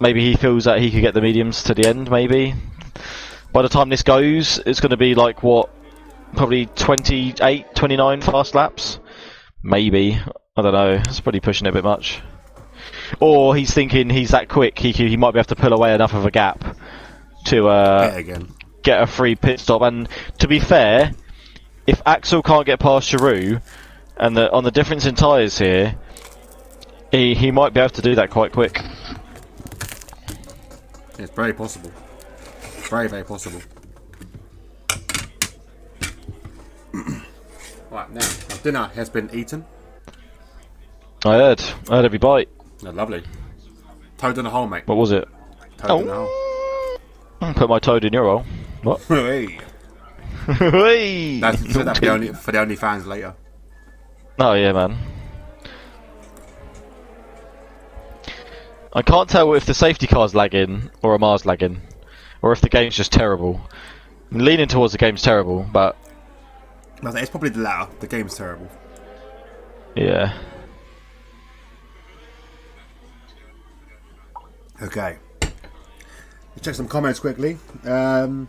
maybe he feels that he could get the mediums to the end, maybe. By the time this goes, it's going to be like, what, probably 28, 29 fast laps? Maybe. I don't know, it's probably pushing it a bit much. Or he's thinking he's that quick, he might be able to pull away enough of a gap to get a free pit stop. And to be fair, if Axel can't get past Shrew, and on the difference in tyres here, he might be able to do that quite quick. It's very possible. Very, very possible. Right, now, dinner has been eaten. I heard every bite. Oh, lovely. Toad in the hole, mate. What was it? Toad in the hole. Put my toad in your hole. What? Hey. Hey. That's for the only fans later. Oh yeah, man. I can't tell if the safety car's lagging or Amar's lagging, or if the game's just terrible. I'm leaning towards the game's terrible, but it's probably the latter. The game's terrible. Yeah. Okay. Let's check some comments quickly. Brett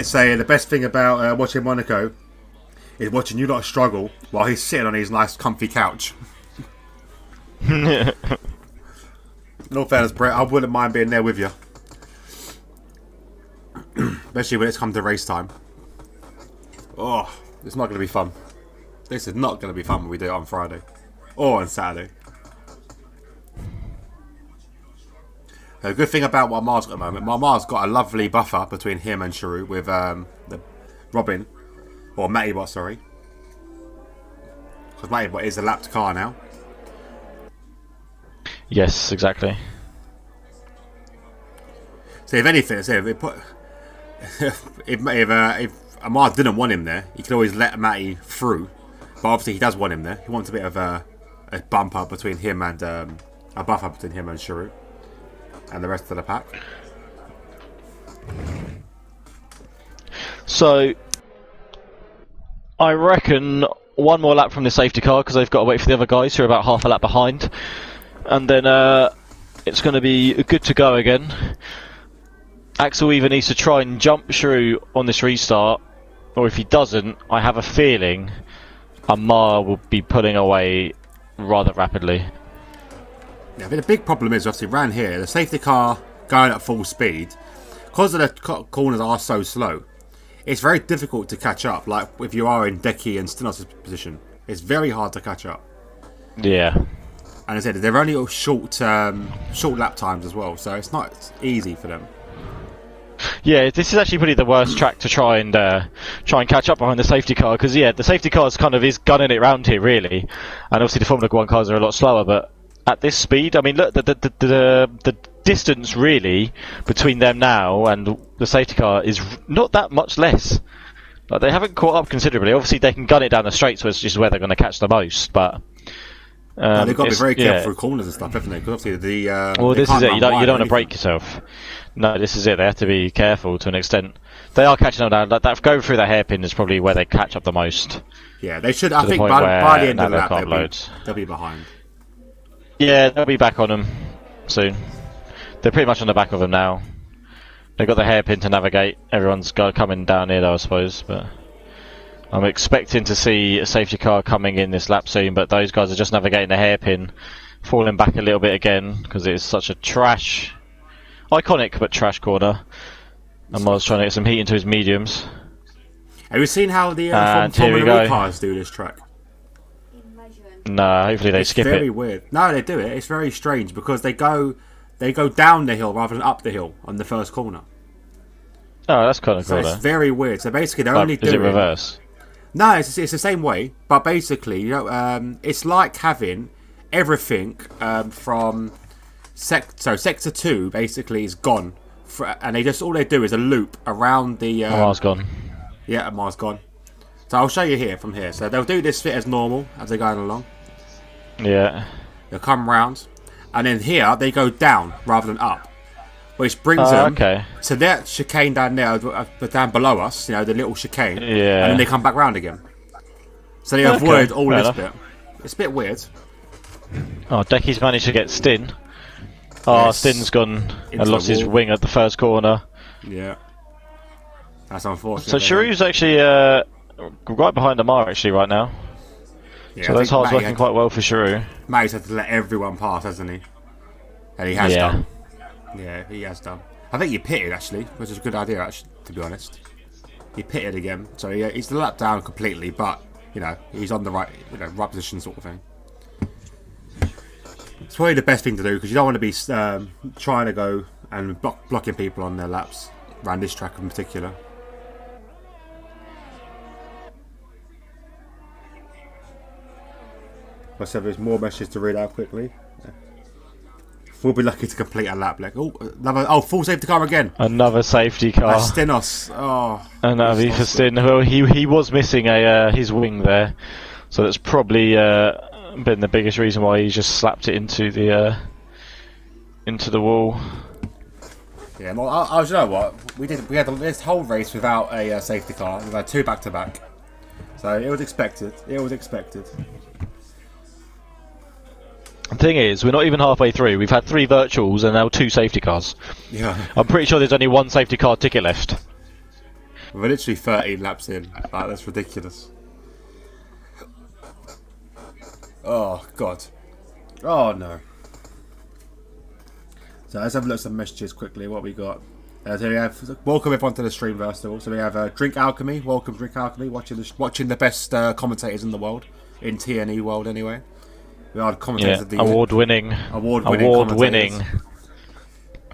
saying the best thing about watching Monaco is watching you lot struggle while he's sitting on his nice comfy couch. In all fairness, Brett, I wouldn't mind being there with you. Especially when it's come to race time. Oh, it's not going to be fun. This is not going to be fun when we do it on Friday. Or on Saturday. The good thing about what Amar's got at the moment, Amar's got a lovely buffer between him and Shrew with the Robin, or Mattybot, sorry. Because Mattybot is a lapped car now. Yes, exactly. So if anything, if Amar didn't want him there, he could always let Matty through. But obviously he does want him there. He wants a bit of a bumper between him and a buffer between him and Shrew. And the rest of the pack. So, I reckon one more lap from the safety car because they've got to wait for the other guys who are about half a lap behind. And then it's going to be good to go again. Axel either needs to try and jump Shrew on this restart, or if he doesn't, I have a feeling Amar will be pulling away rather rapidly. Yeah, but the big problem is obviously around here, the safety car going at full speed, because the corners are so slow, it's very difficult to catch up. Like if you are in Decky and Stinos' position, it's very hard to catch up. Yeah. And I said they're only all short lap times as well, so it's not easy for them. Yeah, this is actually probably the worst track to try and catch up behind the safety car because the safety car is gunning it round here really, and obviously the Formula 1 cars are a lot slower, but at this speed, I mean, look, the distance really between them now and the safety car is not that much less. Like, they haven't caught up considerably. Obviously, they can gun it down the straight, so it's just where they're going to catch the most. But No, they've got to be very careful through corners and stuff, haven't they? Because obviously well, this is it. You don't want to break yourself. No, this is it. They have to be careful to an extent. They are catching up now. That going through the hairpin is probably where they catch up the most. Yeah, they should. I think by the end of the lap they'll be behind. Yeah, they'll be back on them soon. They're pretty much on the back of them now. They've got the hairpin to navigate. Everyone's coming down here, though, I suppose. But I'm expecting to see a safety car coming in this lap soon. But those guys are just navigating the hairpin, falling back a little bit again because it is such a iconic but trash corner. And Miles trying to get some heat into his mediums. Have you seen how the Formula E cars do this track? No, hopefully they skip it. It's very weird. No, they do it. It's very strange because they go down the hill rather than up the hill on the first corner. Oh, that's kind of cool. It's very weird. So basically, they're only doing. Is it reverse? No, it's the same way. But basically, it's like having everything from sector 2 basically is gone, and all they do is a loop around the. Mars gone. Yeah, Mars gone. So I'll show you here from here. So they'll do this bit as normal as they're going along. Yeah. They'll come round, and then here they go down rather than up, which brings them to that chicane down there, but down below us. The little chicane. Yeah. And then they come back round again. So they avoid all this bit. It's a bit weird. Oh, Decky's managed to get Stin. Oh, yes. Stin's gone and lost his wing at the first corner. Yeah. That's unfortunate. So Shirou's actually right behind Amar actually right now. Yeah, so those hard's working quite well for Shirou. Matty's had to let everyone pass, hasn't he? And he has done. Yeah, he has done. I think he pitted actually, which is a good idea actually, to be honest. He pitted again, so he's the lap down completely, but he's on the right position sort of thing. It's probably the best thing to do because you don't want to be trying to go and blocking people on their laps around this track in particular. So there's more messages to read out quickly. We'll be lucky to complete a lap. Full safety car again. Another safety car. Stinos. Oh. Another for Stin. Well, he was missing his wing there, so that's probably been the biggest reason why he just slapped it into the wall. Yeah, well, you know what? We had this whole race without a safety car. We've had 2 back to back, so it was expected. The thing is, we're not even halfway through. We've had 3 virtuals and now 2 safety cars. Yeah. I'm pretty sure there's only 1 safety car ticket left. We're literally 13 laps in. That's ridiculous. Oh, God. Oh, no. So let's have a look at some messages quickly. What we got? So we have welcome everyone to the stream first of all. So we have Drink Alchemy. Welcome, Drink Alchemy. Watching the best commentators in the world. In TNE world, anyway. We are commentators of the award-winning.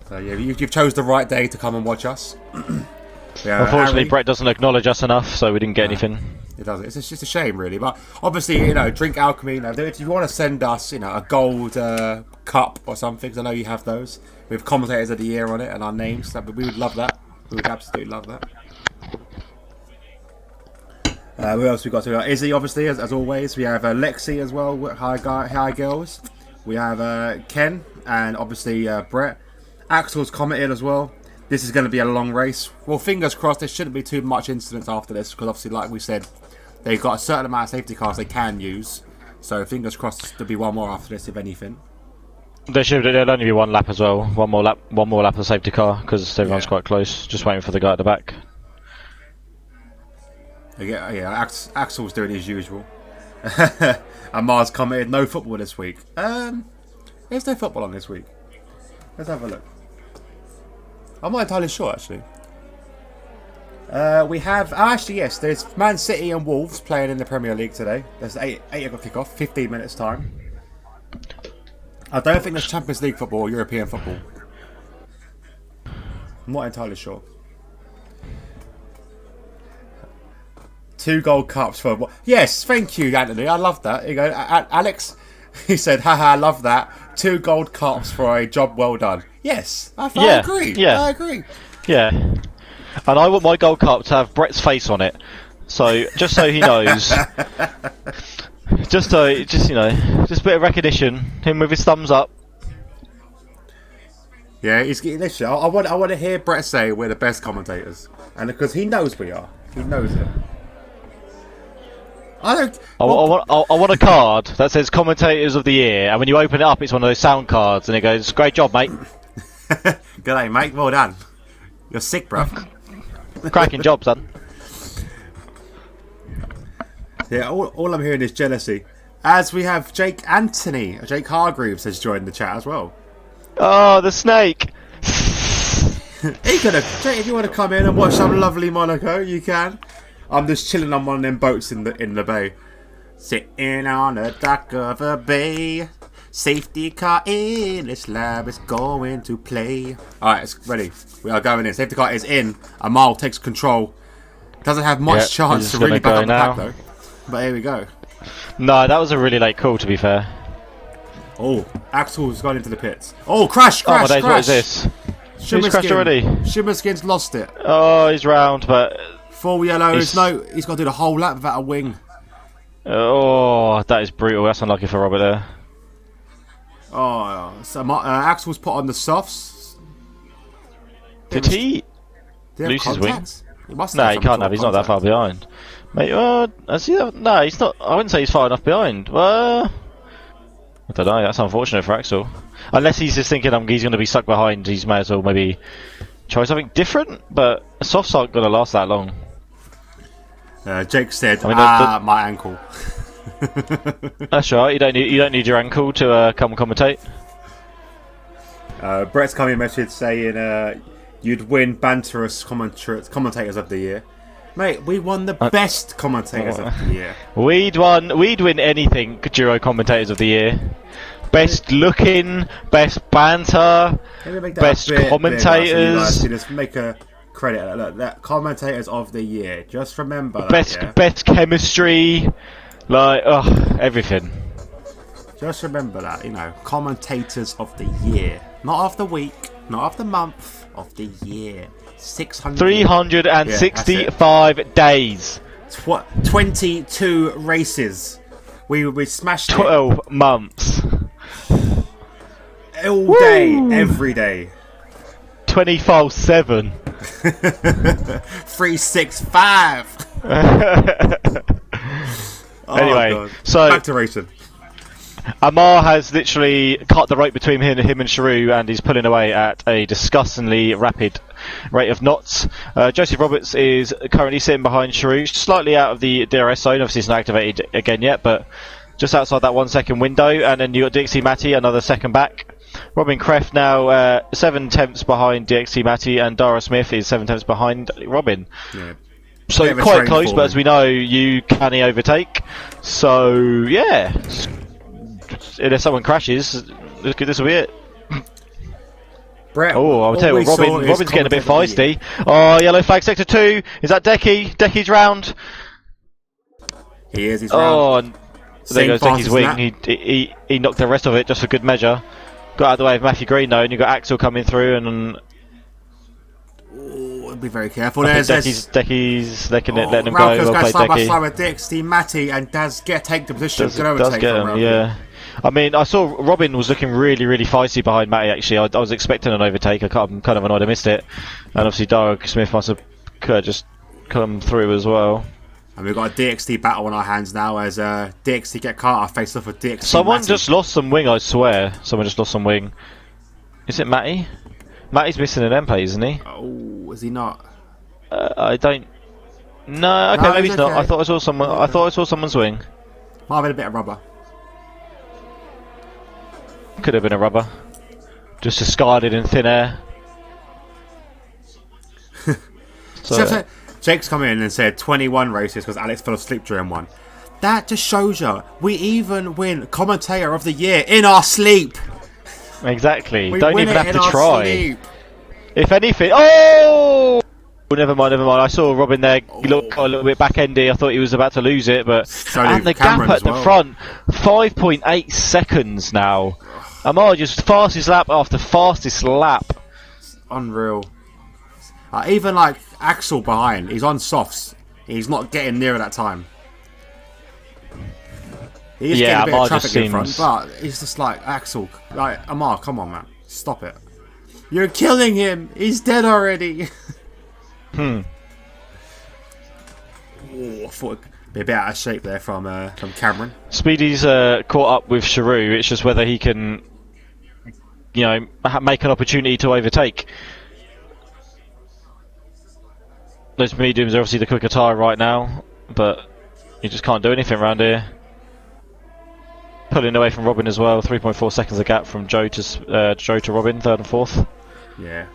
So yeah, you've chose the right day to come and watch us. Unfortunately, Harry. Brett doesn't acknowledge us enough, so we didn't get anything. It doesn't. It's just a shame, really. But obviously, Drink Alchemy. If you want to send us, a gold cup or something, because I know you have those with commentators of the year on it and our names. We would love that. We would absolutely love that. Who else we got? So we got Izzy, obviously, as always. We have Lexi as well. Hi girls. We have Ken and obviously Brett. Axel's commented as well. This is going to be a long race. Well, fingers crossed. There shouldn't be too much incidents after this because obviously, like we said, they've got a certain amount of safety cars they can use. So fingers crossed there'll be one more after this, if anything. There'll only be 1 lap as well. One more lap of the safety car because everyone's quite close. Just waiting for the guy at the back. Yeah, Axel's doing his usual. And Mars commented, no football this week. Is there football on this week? Let's have a look. I'm not entirely sure, actually. We have... actually, yes, there's Man City and Wolves playing in the Premier League today. There's 8 o'clock kickoff, 15 minutes time. I don't think there's Champions League football or European football. I'm not entirely sure. 2 gold cups for what? Yes, thank you, Anthony. I love that. Here you go, Alex. He said, "Haha, I love that. 2 gold cups for a job well done." Yes, I agree. Yeah, I agree. Yeah, and I want my gold cup to have Brett's face on it. So just so he knows, just you know, just a bit of recognition. Him with his thumbs up. Yeah, he's getting this shit. I want to hear Brett say we're the best commentators, and because he knows we are, he knows it. I want a card that says Commentators of the Year, and when you open it up, it's one of those sound cards, and it goes, "Great job, mate." Good day, mate. Well done. You're sick, bruv. Cracking job, son. Yeah, all I'm hearing is jealousy. As we have Jake Hargreaves has joined the chat as well. Oh, the snake! Jake, if you want to come in and watch some lovely Monaco, you can. I'm just chilling on one of them boats in the bay. Sitting on the dock of a bay. Safety car in, this lab is going to play. Alright, it's ready. We are going in. Safety car is in. Amal takes control. Doesn't have much chance to really back up the pack though. But here we go. No, that was a really late call, to be fair. Oh, Axel's gone into the pits. Oh, crash! Oh my days, what is this? He's crashed already. Shimmerskin's lost it. Oh, he's round, but... Full yellows. No, he's got to do the whole lap without a wing. Oh, that is brutal. That's unlucky for Robert there. Oh, so Axel's put on the softs. Did he lose his wing? No, he can't have. He's not that far behind. Mate, has he? No, he's not. I wouldn't say he's far enough behind. I don't know. That's unfortunate for Axel. Unless he's just thinking he's going to be stuck behind. He may as well maybe try something different. But softs aren't going to last that long. Jake said, my ankle. That's right. You don't need your ankle to come commentate. Brett's coming message saying you'd win Banterous Commentators of the Year. Mate, we won the best Commentators of the Year. We'd win anything Duro Commentators of the Year. Best looking, best banter, best commentators. Just make a credit. Look, that Commentators of the Year. Just remember best chemistry, like everything. Just remember that, Commentators of the Year, not of the week, not of the month, of the year. 365 days. 22 races. We smashed 12 months. All day, every day. 24/7. 365. Anyway, so back to racing. Amar has literally cut the rope between him and Sharu, and he's pulling away at a disgustingly rapid rate of knots. Joseph Roberts is currently sitting behind Sharu, slightly out of the DRS zone. Obviously, it's not activated again yet, but just outside that 1 second window. And then you got DxT Matty, another second back. Robin Kreft now 7 tenths behind DxT Matty, and Dara Smith is 7 tenths behind Robin. Yeah. So quite close, but as we know, you can overtake. So yeah, unless someone crashes, this will be it. Brett, I'll tell you what, Robin's getting a bit feisty. Oh, yellow flag, sector 2. Is that Decky? Decky's round. He is. He's round. There goes Decky's wing. He knocked the rest of it just for good measure. Got out of the way of Matthew Green though, and you got Axel coming through, and be very careful. Decky's letting him go. Well played, side by side with DxT Matty, and does take the position. Does get him, yeah. I mean, I saw Robin was looking really, really feisty behind Matty, actually. I was expecting an overtake. I'm kind of annoyed I missed it. And obviously, Dara Smith must have just come through as well. And we've got a DxT battle on our hands now as DxT get Carter faced off with DxT Someone Matty. just lost some wing, I swear. Someone just lost some wing. Is it Matty? Matty's missing an MP, isn't he? Oh, is he not? I don't... No, okay, maybe he's not. I thought I saw someone. I thought I saw someone's wing. Might have been a bit of rubber. Could have been a rubber. Just discarded in thin air. So Jake's come in and said 21 races because Alex fell asleep during one. That just shows you we even win Commentator of the Year in our sleep. Exactly. We don't even have to try. Sleep. If anything, oh! Never mind. I saw Robin there look a little bit back-endy. I thought he was about to lose it, but and the Cameron gap at the front, 5.8 seconds now. Amar just fastest lap after fastest lap. It's unreal. Even like Axel behind, he's on softs. He's not getting near that time. He's Yeah, getting a bit Amar of traffic just in front, seems- but he's just like, Axel, like, Amar, come on, man. Stop it. You're killing him. He's dead already. Ooh, I thought it'd be a bit out of shape there from Cameron. Speedy's caught up with Sharu. It's just whether he can, make an opportunity to overtake. Those mediums are obviously the quicker tyre right now, but you just can't do anything around here. Pulling away from Robin as well. 3.4 seconds of gap from Joe to Robin, third and fourth. Yeah.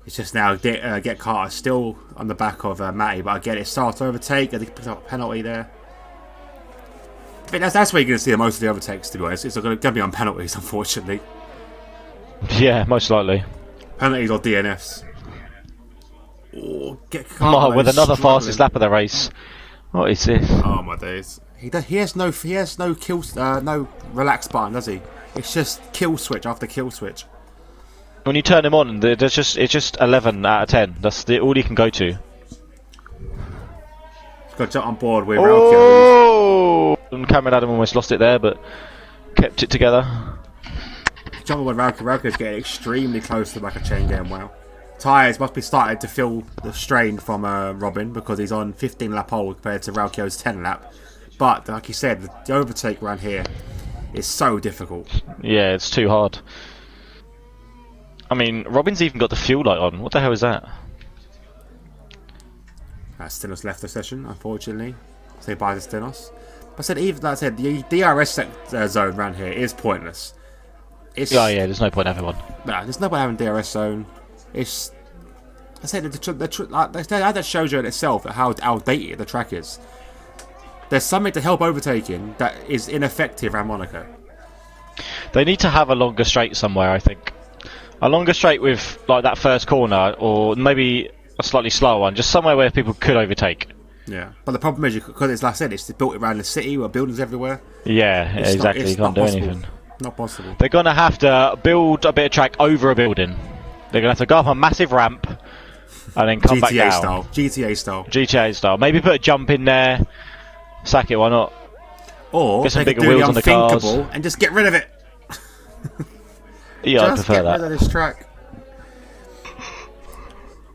It's just now get Carter still on the back of Matty, but again, it starts to overtake. I think he picks up a penalty there. I think that's where you're going to see most of the overtakes, to be honest. It's going to be on penalties, unfortunately. Yeah, most likely. Penalties or DNFs. Oh, get Carter With another struggling. fastest lap of the race. What is this? Oh my days! He has no kill, no relax button, does he? It's just kill switch after kill switch. When you turn him on, it's just 11 out of 10. That's all he can go to. He's got to jump on board with Ralphio. Oh! And Cameron Adam almost lost it there, but kept it together. Jump on board Ralphio's getting extremely close to like a chain game. Wow. Tyres must be starting to feel the strain from Robin because he's on 15 lap hold compared to Ralphio's 10 lap. But like you said, the overtake around here is so difficult. Yeah, it's too hard. I mean, Robin's even got the fuel light on. What the hell is that? Stenos left the session, unfortunately. Say bye to Stenos. But like I said, the DRS zone around here is pointless. Yeah, there's no point having one. No, there's no point having DRS zone. It's, I said that shows you in itself how outdated the track is. There's something to help overtaking that is ineffective around Monaco. They need to have a longer straight somewhere, I think. A longer straight with like that first corner, or maybe a slightly slower one, just somewhere where people could overtake. Yeah, but the problem is because it's like I said, it's built around the city with buildings everywhere. Yeah, exactly. You can't do anything. Not possible. They're gonna have to build a bit of track over a building. They're gonna have to go up a massive ramp and then come back down. GTA style. GTA style. Maybe put a jump in there. Sack it. Why not? Or get some they bigger could do wheels the on the cars unthinkable and just get rid of it. Yeah, I just prefer get that. rid of this track.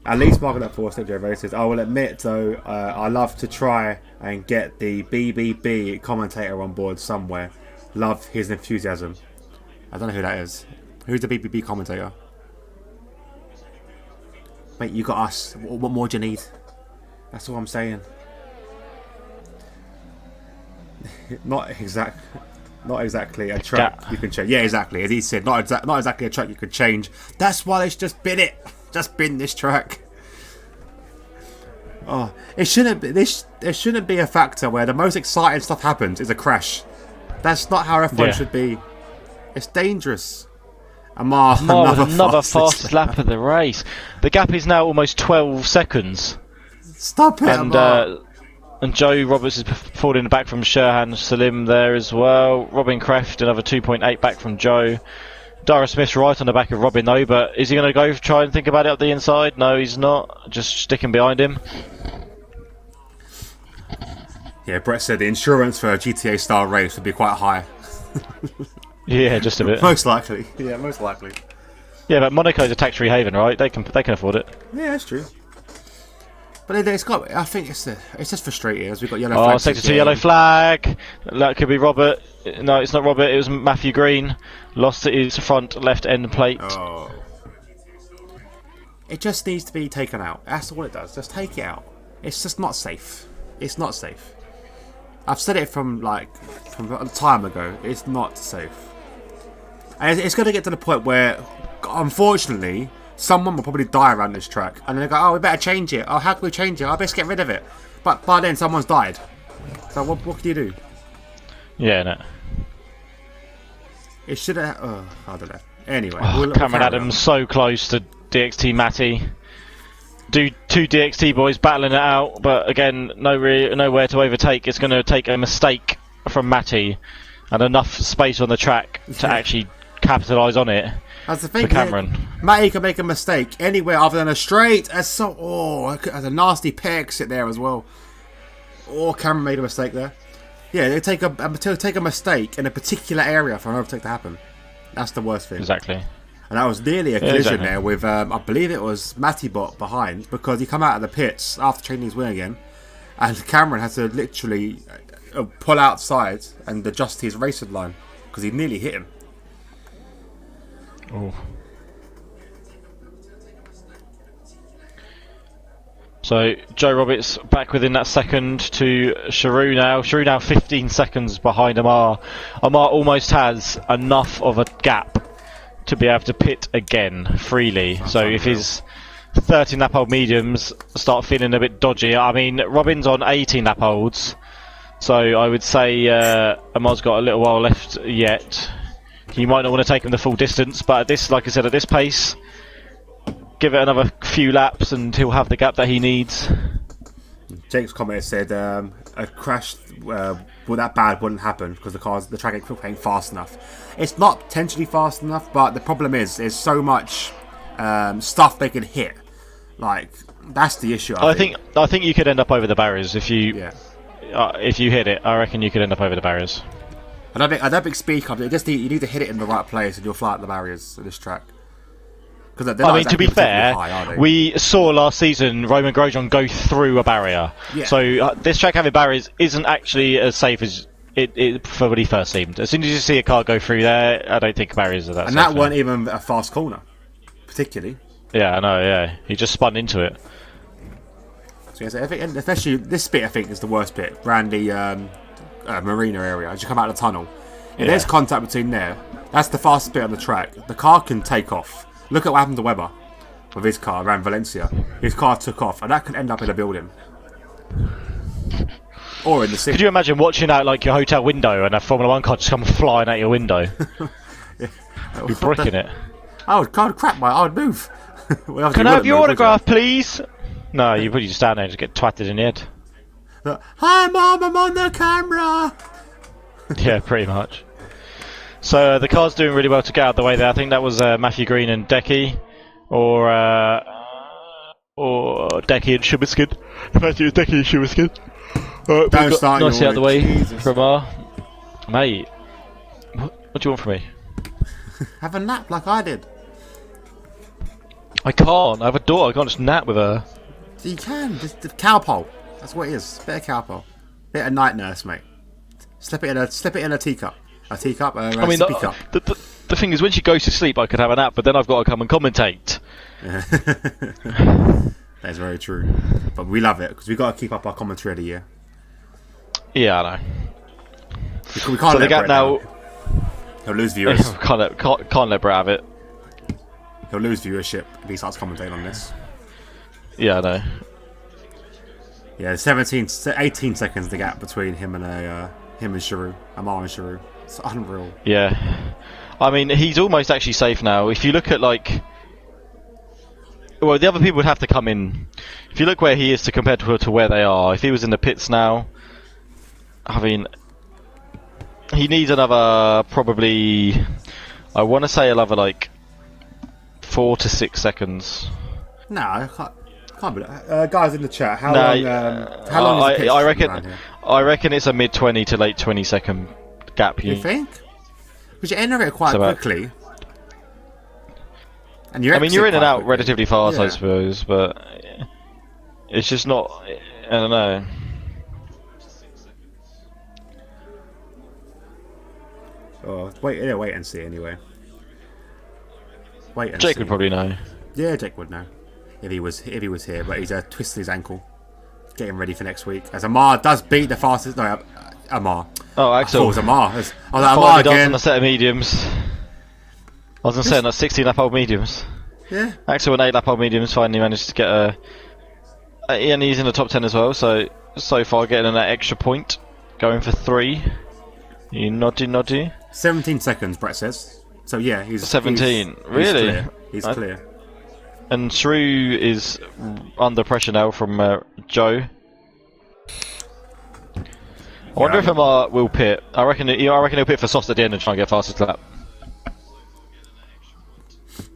At least marking up for Step races. I will admit though, I love to try and get the BBB commentator on board somewhere. Love his enthusiasm. I don't know who that is. Who's the BBB commentator? Mate, you got us. What more do you need? That's all I'm saying. Not exactly a track you can change. Yeah, exactly. As he said, not exactly a track you could change. That's why they should just bin it. Just bin this track. Oh, it shouldn't be. There shouldn't be a factor where the most exciting stuff happens is a crash. That's not how F1 should be. It's dangerous. Amar with another fastest lap of the race. The gap is now almost 12 seconds. Stop it, Amar. And Joe Roberts is falling back from Sherhan Salim there as well. Robin Kreft another 2.8 back from Joe. Dara Smith's right on the back of Robin though, but is he going to go try and think about it up the inside? No, he's not. Just sticking behind him. Yeah, Brett said the insurance for a GTA style race would be quite high. Yeah, just a bit. Most likely. Yeah, most likely. Yeah, but Monaco's a tax-free haven, right? They can afford it. Yeah, that's true. But it's got. I think it's just frustrating as we've got yellow flags. Oh, sector 2 yellow flag. That could be Robert. No, it's not Robert. It was Matthew Green. Lost his front left end plate. Oh. It just needs to be taken out. That's all it does. Just take it out. It's just not safe. It's not safe. I've said it from a time ago. It's not safe. And it's going to get to the point where, unfortunately, someone will probably die around this track, and then they go, "Oh, we better change it. Oh, how can we change it? I best get rid of it." But by then, someone's died. So what can you do? Yeah, no. It should have. I don't know. Anyway, Cameron Adams so close to DxT Matty. Two DxT boys battling it out, but again, nowhere to overtake. It's going to take a mistake from Matty and enough space on the track to actually capitalise on it. That's the thing, for Cameron. Matty can make a mistake anywhere other than a straight. That's a nasty pay exit there as well. Oh, Cameron made a mistake there. Yeah, they take a mistake in a particular area for an overtake to happen. That's the worst thing. Exactly. And that was nearly a collision exactly. there with, I believe it was Mattibot behind, because he come out of the pits after changing his wing again, and Cameron had to literally pull outside and adjust his racing line because he nearly hit him. Oh. So Joe Roberts back within that second to Sharu now. Sharu now 15 seconds behind Amar. Amar almost has enough of a gap to be able to pit again freely. That's so unreal. If his 13 lap old mediums start feeling a bit dodgy, I mean Robin's on 18 lap olds, so I would say Amar's got a little while left yet. He might not want to take him the full distance, but at this, like I said, at this pace, give it another few laps and he'll have the gap that he needs. Jake's comment said a crash that bad wouldn't happen because the track ain't fast enough. It's not potentially fast enough, but the problem is there's so much stuff they can hit. Like, that's the issue. I think you could end up over the barriers if you hit it. I reckon you could end up over the barriers. I don't think speed comes. You need to hit it in the right place and you'll fly at the barriers of this track. I mean, to be fair, we saw last season Roman Grosjean go through a barrier. Yeah. So this track having barriers isn't actually as safe as it probably first seemed. As soon as you see a car go through there, I don't think barriers are that safe. And that weren't even a fast corner, particularly. Yeah, I know, yeah. He just spun into it. So yes, I think, especially this bit, I think, is the worst bit. Around the marina area, as you come out of the tunnel. If there's contact between there, that's the fastest bit on the track. The car can take off. Look at what happened to Webber with his car around Valencia. His car took off, and that could end up in a building. Or in the city. Could you imagine watching out like your hotel window and a Formula 1 car just come flying out your window? You're bricking it. I would crap I would move. Well, can I have your autograph, pleugh? No, you probably just stand there and just get twatted in the head. Hi Mom, I'm on the camera! Yeah, pretty much. So the car's doing really well to get out of the way there. I think that was Matthew Green and Decky, or Decky and Schubiskin. Matthew Decky and Schubiskin. Don't start nicely out of the way Jesus. From our mate. What do you want from me? Have a nap like I did. I can't. I have a daughter. I can't just nap with her. You can. Just the cowpole. That's what it is. Bit of cowpole. Bit of night nurse, mate. Slip it in a teacup. A teacup, sippy cup. The thing is, when she goes to sleep, I could have a nap, but then I've got to come and commentate. That's very true. But we love it, because we've got to keep up our commentary of the year. Yeah, I know. We can't let Brett now. He'll lose viewers. can't let Brett have it. He'll lose viewership if he starts commentating on this. Yeah, I know. Yeah, 18 seconds the gap between him and Sharu. Amar and Sharu. It's unreal. Yeah. I mean, he's almost actually safe now. If you look at, like... Well, the other people would have to come in. If you look where he is compared to where they are, if he was in the pits now... I mean... He needs another, probably... I want to say another, like... 4 to 6 seconds. No, I can't be guys in the chat, how long is the pitch I reckon it's a mid 20 to late 20 second gap. You think? Because you enter it quite quickly. And you're in and out quickly. relatively fast, I suppose, but it's just not. I don't know. Oh, wait and see anyway. Wait and Jake see. would probably know. Yeah, Jake would know if he was here, but he's twisted his ankle, getting ready for next week. As Amar does beat the fastest. No, Amar. Oh, Axel. It was Amar. I was like, Amar again. On a set of mediums. I was going to say, on 16 lap old mediums. Yeah. Axel and 8 lap old mediums finally managed to get and he's in the top 10 as well, so far getting an extra point. Going for 3. You noddy. 17 seconds, Brett says. So yeah, he's 17. Really? He's clear. And Shrew is under pressure now from Joe. I wonder if Amar will pit. I reckon he'll pit for soft at the end and try and get fastest lap.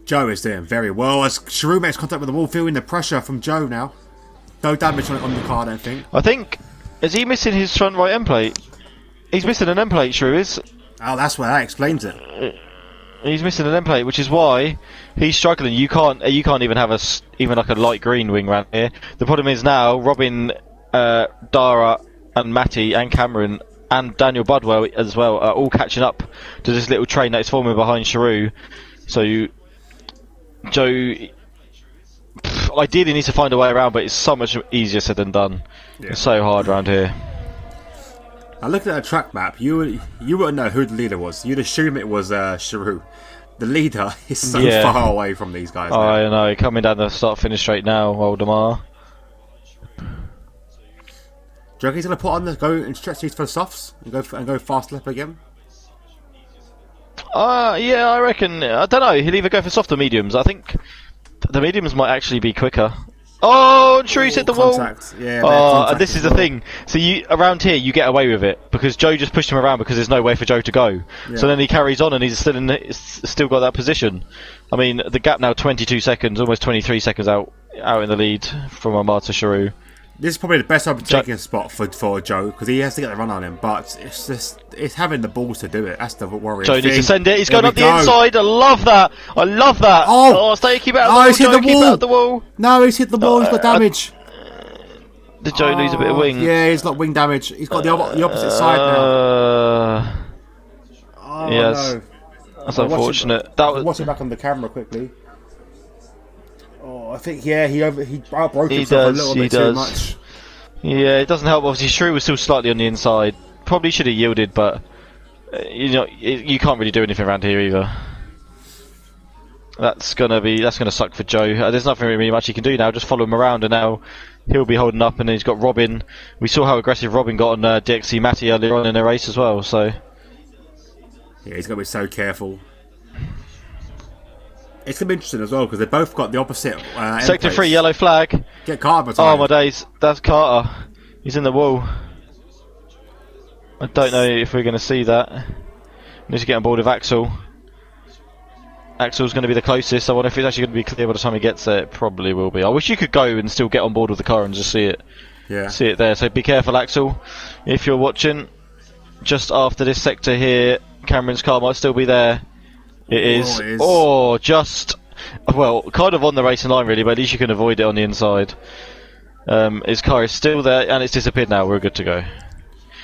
Joe is doing very well as Shrew makes contact with the wall, feeling the pressure from Joe now. No damage on the car, I don't think. Is he missing his front right end plate? He's missing an end plate, Shrew is. Oh, that's why that explains it. He's missing an end plate, which is why he's struggling. You can't even have even like a light green wing around here. The problem is now Robin, Dara, and Matty and Cameron and Daniel Budwell as well are all catching up to this little train that is forming behind Shrew. So Joe ideally needs to find a way around, but it's so much easier said than done. Yeah. It's so hard around here. Now looking at the track map, you wouldn't know who the leader was. You'd assume it was Shrew. The leader is so far away from these guys. I know, coming down the start-finish straight now, Waldemar. Do you reckon he's going to put on go and stretch these for the softs and go fast lap again? Yeah, I reckon. I don't know. He'll either go for soft or mediums. I think the mediums might actually be quicker. Oh, Shrew's hit the wall. Yeah, and this is the thing. So around here you get away with it because Joe just pushed him around because there's nowhere for Joe to go. Yeah. So then he carries on and he's still got that position. I mean, the gap now 22 seconds, almost 23 seconds out in the lead from Omar to Shrew. This is probably the best overtaking spot for Joe because he has to get the run on him, but it's having the balls to do it. That's the worry. Joe needs to send it. He's going up the inside. I love that. Oh, stay, keep out of the wall. He's hit the wall. Keep out of the wall. No, he's hit the wall. He's got damage. Did Joe lose a bit of wing? Yeah, he's got wing damage. He's got the opposite side now. Yes, no. That's unfortunate. Watch it back on the camera quickly. I think he outbroke himself a little bit too much. Yeah, it doesn't help. Obviously, Shrew was still slightly on the inside. Probably should have yielded, but you can't really do anything around here either. That's gonna suck for Joe. There's nothing really much he can do now. Just follow him around, and now he'll be holding up. And then he's got Robin. We saw how aggressive Robin got on DxT Matty earlier on in the race as well. So yeah, he's got to be so careful. It's going to be interesting as well because they've both got the opposite Sector 3, yellow flag. Get Carter. Oh my days, that's Carter. He's in the wall. I don't know if we're going to see that. Need to get on board with Axel. Axel's going to be the closest. I wonder if it's actually going to be clear by the time he gets there. It probably will be. I wish you could go and still get on board with the car and just see it. Yeah. See it there. So be careful, Axel. If you're watching, just after this sector here, Cameron's car might still be there. It is. Just kind of on the racing line really, but at least you can avoid it on the inside. His car is still there and it's disappeared now. We're good to go.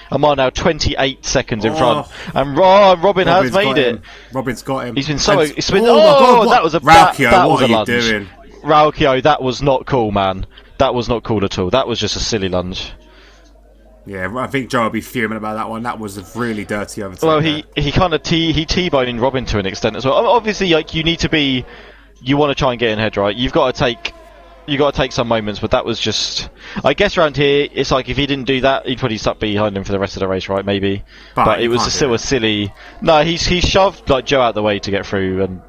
Amar now 28 seconds in front, and Robin has made it. Robin's got him. He's been so. It's been. God, that was a Raukio, that what was a are you lunge. doing? Raukio, that was not cool, man. That was not cool at all. That was just a silly lunge. Yeah, I think Joe will be fuming about that one. That was a really dirty overtake. Well, he kind of T-boned Robin to an extent as well. Obviously, like you want to try and get in head, right? You've got to take some moments, but that was just. I guess around here, it's like if he didn't do that, he'd probably stuck behind him for the rest of the race, right? Maybe, but it was still a silly. No, he shoved like Joe out the way to get through, and.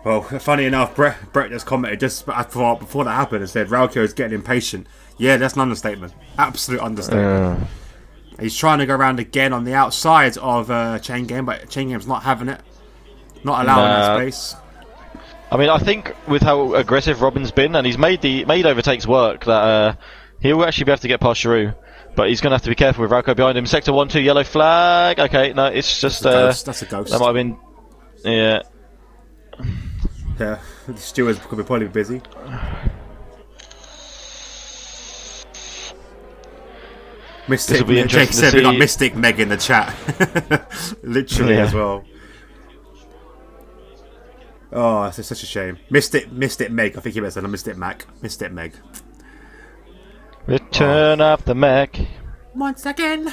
Well, funny enough, Brett just commented just before that happened and said Raukio is getting impatient. Yeah, that's an understatement. Absolute understatement. He's trying to go around again on the outside of Chain Game, but Chain Game's not having it. Not allowing that space. I mean, I think with how aggressive Robin's been, and he's made overtakes work, that he'll actually be able to get past Shrew. But he's going to have to be careful with Rauco behind him. Sector 1-2, yellow flag. Okay, no, it's just... That's a ghost. That might have been... Yeah. Yeah, the stewards could be probably busy. Mystic, Jake said we got Mystic Meg in the chat. Literally as well. Oh, it's such a shame. Mystic Meg, I think he meant to Mystic Mac. Mystic Meg. Return of the Mac. Once again.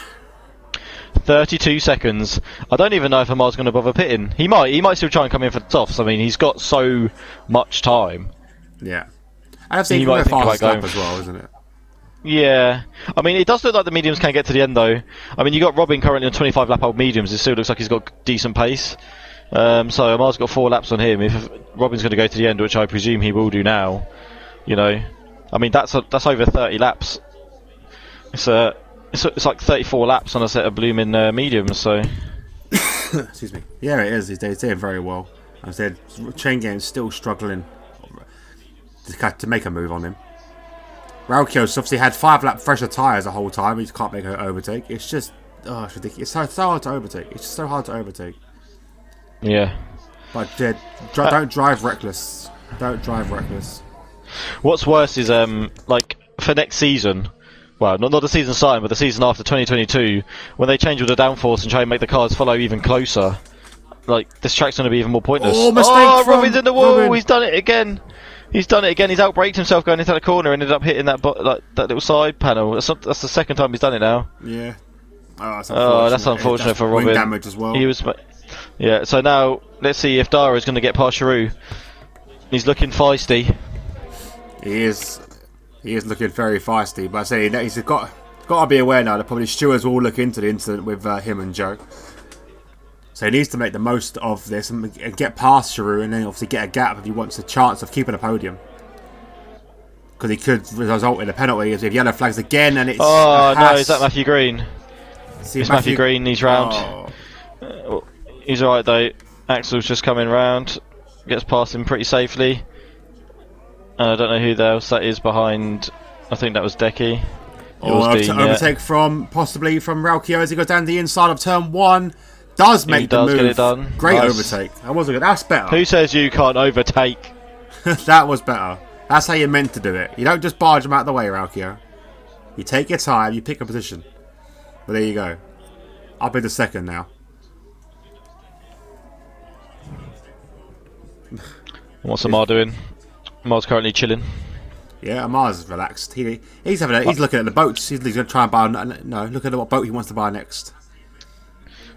32 seconds. I don't even know if Amar's going to bother pitting. He might still try and come in for the softs. I mean, he's got so much time. Yeah. And I've seen him go fast lap as well, isn't it? Yeah, I mean, it does look like the mediums can get to the end though. I mean, you got Robin currently on 25 lap old mediums. It still looks like he's got decent pace. So Amar's got 4 laps on him. If Robin's going to go to the end, which I presume he will do now, I mean that's over 30 laps. It's like 34 laps on a set of blooming mediums. So, excuse me. Yeah, it is. He's doing very well. I said Chain Game's still struggling to make a move on him. Raukio's obviously had 5 lap fresher tyres the whole time. He can't make an overtake. It's just Oh, it's ridiculous. It's so hard to overtake. It's just so hard to overtake. Yeah. But don't drive reckless. Don't drive reckless. What's worse is like for next season, well, not the season starting, but the season after 2022, when they change all the downforce and try and make the cars follow even closer, like this track's going to be even more pointless. Oh, mistake from Robin's in the wall. Robin. He's done it again. He's outbraked himself going into the corner and ended up hitting that that little side panel. That's the second time he's done it now. Yeah. That's unfortunate for Robin. Wing damage as well. He was, yeah. So now let's see if Dara is going to get past Giroux. He's looking feisty. He is looking very feisty. But I say he's got to be aware now that probably stewards will look into the incident with him and Joe. So he needs to make the most of this and get past Giroux, and then obviously get a gap if he wants a chance of keeping a podium. Because he could result in a penalty if yellow flags again, and it's. Oh no! Is that Matthew Green? See, It's Matthew Green. He's round. Oh. He's alright though. Axel's just coming round. Gets past him pretty safely. I don't know who else that is behind. I think that was Decky. Overtake possibly from Ralkio as he goes down the inside of turn 1. Does make the move. Get it done. Great Nice. overtake. That wasn't good. That's better. Who says you can't overtake? That was better. That's how you're meant to do it. You don't just barge them out of the way, Ralkio. You take your time. You pick a position. But there you go. I'll be the second now. What's Amar doing? Amar's currently chilling. Yeah, Amar's relaxed. He's looking at the boats. He's going to try and buy. No, look at what boat he wants to buy next.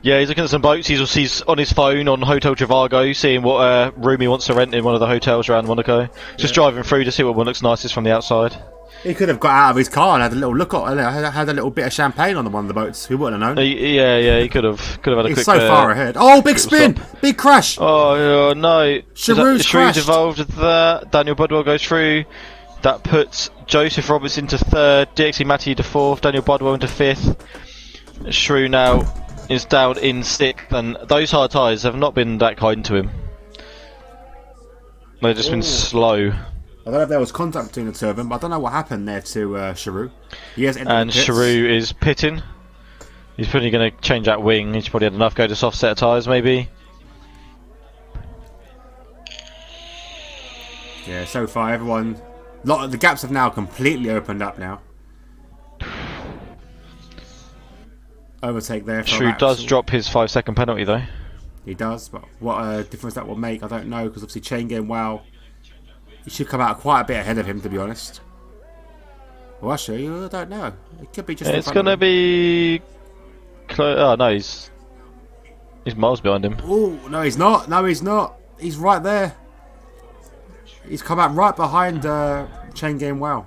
Yeah, he's looking at some boats. He's on his phone on Hotel Trivago, seeing what room he wants to rent in one of the hotels around Monaco. Just driving through to see what one looks nicest from the outside. He could have got out of his car and had a little look at, had a little bit of champagne on one of the boats. Who wouldn't have known? Yeah, he could have had a quick. He's so far ahead. Oh, big spin, big crash. Oh no! Giroux's crashed. Involved with that. Daniel Budwell goes through. That puts Joseph Roberts into third. DxT Matty to fourth. Daniel Budwell into fifth. Giroux now is down in sixth, and those hard tyres have not been that kind to him. They've just been slow. I don't know if there was contact between the two of them, but I don't know what happened there to Giroux. And Giroux is pitting. He's probably going to change that wing. He's probably had enough go to soft set of tyres, maybe. Yeah, so far everyone... the gaps have now completely opened up now. Overtake there. Giroux does drop his 5-second penalty though. He does, but what difference that will make, I don't know, because obviously Chain Game WoW, he should come out quite a bit ahead of him, to be honest. Well, actually, I don't know. It could be just. It's going to be. Oh no, he's miles behind him. Oh no, he's not. No, he's not. He's right there. He's come out right behind Chain Game WoW.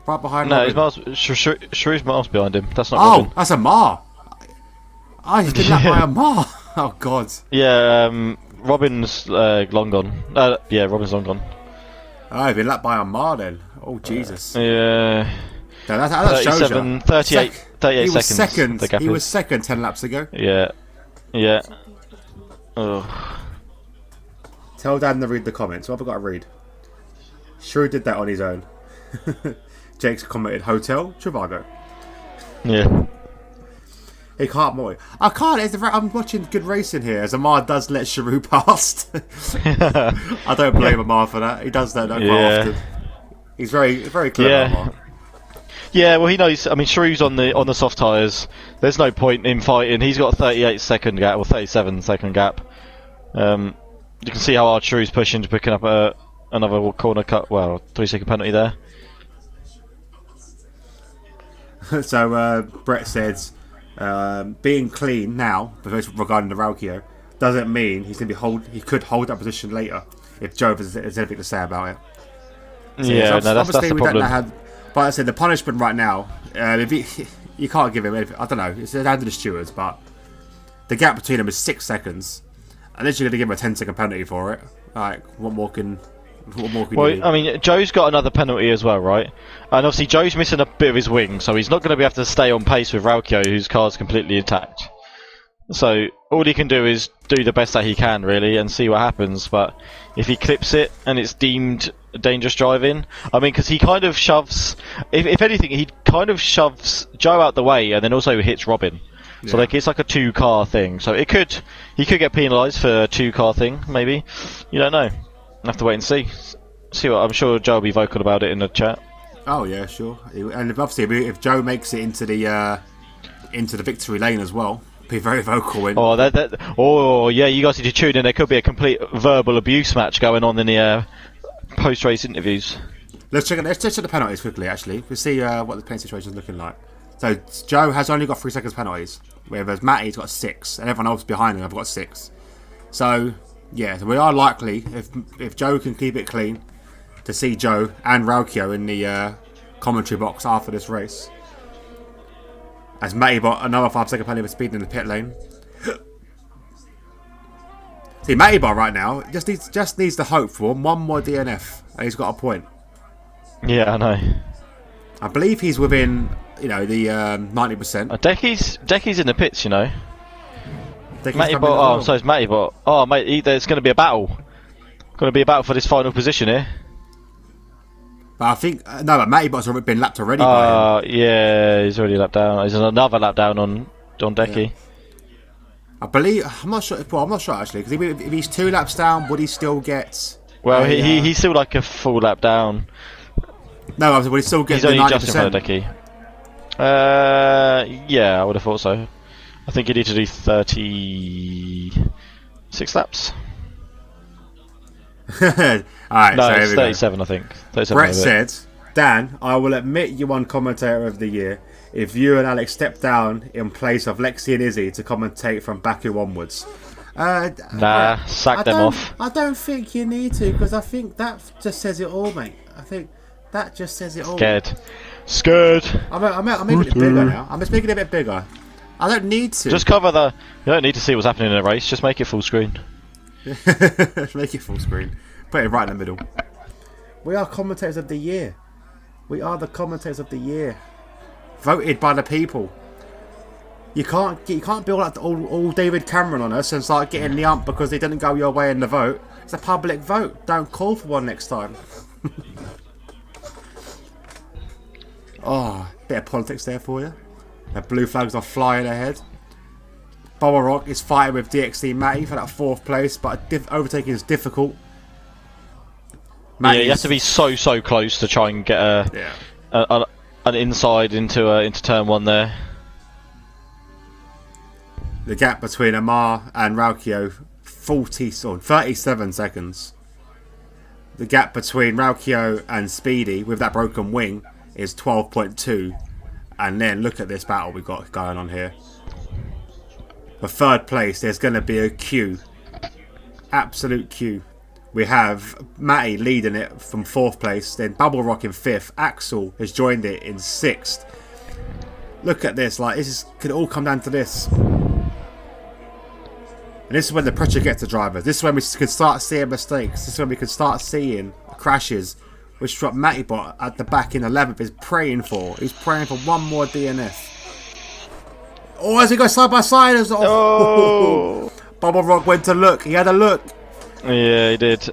Right behind. No, Robin. he's Giroux's miles behind him. That's not. Oh, Robin. that's Amar. He's been left by Amar. Oh God. Yeah, Robin's long gone. Yeah, Robin's long gone. Oh, he's been lapped by Amar then. Oh Jesus. Yeah. No, that shows you. 38 he was seconds. Second. He was second 10 laps ago. Yeah. Oh. Tell Dan to read the comments. What have I got to read? Giroux did that on his own. Jake's commented Hotel Trivago. Yeah. He can't more. I can't. I'm watching good racing here as Amar does let Giroux past. I don't blame Amar for that. He does that quite often. He's very, very clever. Amar. Yeah, well, he knows. I mean, Giroux's on the soft tyres. There's no point in fighting. He's got a 38-second gap or 37-second gap. You can see how hard Giroux's pushing to picking up another corner cut. Well, 3-second penalty there. So Brett says. Being clean now, regarding the Ralkio, doesn't mean he's going to be he could hold that position later if Joe has anything to say about it. So yeah, no, that's the problem. Don't know how, but I said the punishment right now, you can't give him anything. I don't know, it's down to the stewards, but the gap between them is 6 seconds. Unless you're going to give him a 10-second penalty for it, like what more can you do? I mean, Joe's got another penalty as well, right? And obviously Joe's missing a bit of his wing, so he's not going to be able to stay on pace with Ralkio, whose car's completely intact. So all he can do is do the best that he can, really, and see what happens. But if he clips it and it's deemed dangerous driving, I mean, because he kind of shoves, if anything, he kind of shoves Joe out the way and then also hits Robin. So like it's like a 2-car thing. So he could get penalised for a 2-car thing, maybe. You don't know. Have to wait and see. See what I'm sure Joe will be vocal about it in the chat. Oh yeah, sure. And obviously, if Joe makes it into the victory lane as well, be very vocal. Oh yeah, you guys need to tune in. There could be a complete verbal abuse match going on in the post-race interviews. Let's check the penalties quickly. Actually, we'll see what the penalty situation is looking like. So Joe has only got 3 seconds penalties, whereas Matty's got 6, and everyone else behind him have got 6. So yeah, so we are likely, if Joe can keep it clean, to see Joe and Raukio in the commentary box after this race. As Matty got another 5-second penalty for speed in the pit lane. See, Matty Bar right now just needs to hope for one more DNF, and he's got a point. Yeah, I know. I believe he's within, the 90%. Decky's in the pits, you know. Matty Bot, so is Matty Bot. Oh, mate, there's going to be a battle. Going to be a battle for this final position here. But I think but Matty Bot's already been lapped already by him. Yeah, he's already lapped down. There's another lap down on Decky. Yeah. I believe I'm not sure. Well, I'm not sure actually, because if he's 2 laps down, would he still get? Well, he's still like a full lap down. No, would he still get? He's the only 90%? just in front of Decky. Yeah, I would have thought so. I think you need to do 36 laps. Alright, no, so it's 37, I think. 37 Brett said, Dan, I will admit you won Commentator of the Year if you and Alex step down in place of Lexi and Izzy to commentate from Baku onwards. Sack them off. I don't think you need to, because I think that just says it all, mate. I think that just says it all. Scared. I'm making it bigger now. I'm just making it a bit bigger. I don't need to. Just cover the... You don't need to see what's happening in a race. Just make it full screen. Make it full screen. Put it right in the middle. We are Commentators of the Year. We are the Commentators of the Year. Voted by the people. You can't be all David Cameron on us and start getting the ump because they didn't go your way in the vote. It's a public vote. Don't call for one next time. Oh, bit of politics there for you. The blue flags are flying ahead. Bubba Rock is fighting with DxT Matty for that 4th place, but overtaking is difficult. Yeah, you have to be so close to try and get an inside into turn 1 there. The gap between Amar and Raukio, 37 seconds. The gap between Raukio and Speedy with that broken wing is 12.2. And then look at this battle we've got going on here. For 3rd place, there's going to be a queue. Absolute queue. We have Matty leading it from 4th place, then Bubble Rock in 5th. Axel has joined it in 6th. Look at this, could all come down to this. And this is when the pressure gets to drivers. This is when we can start seeing mistakes. This is when we can start seeing crashes, which drop Matty Bot at the back in 11th is praying for. He's praying for one more DNF. Oh, as he goes side by side. Bubble Rock went to look. He had a look. Yeah, he did.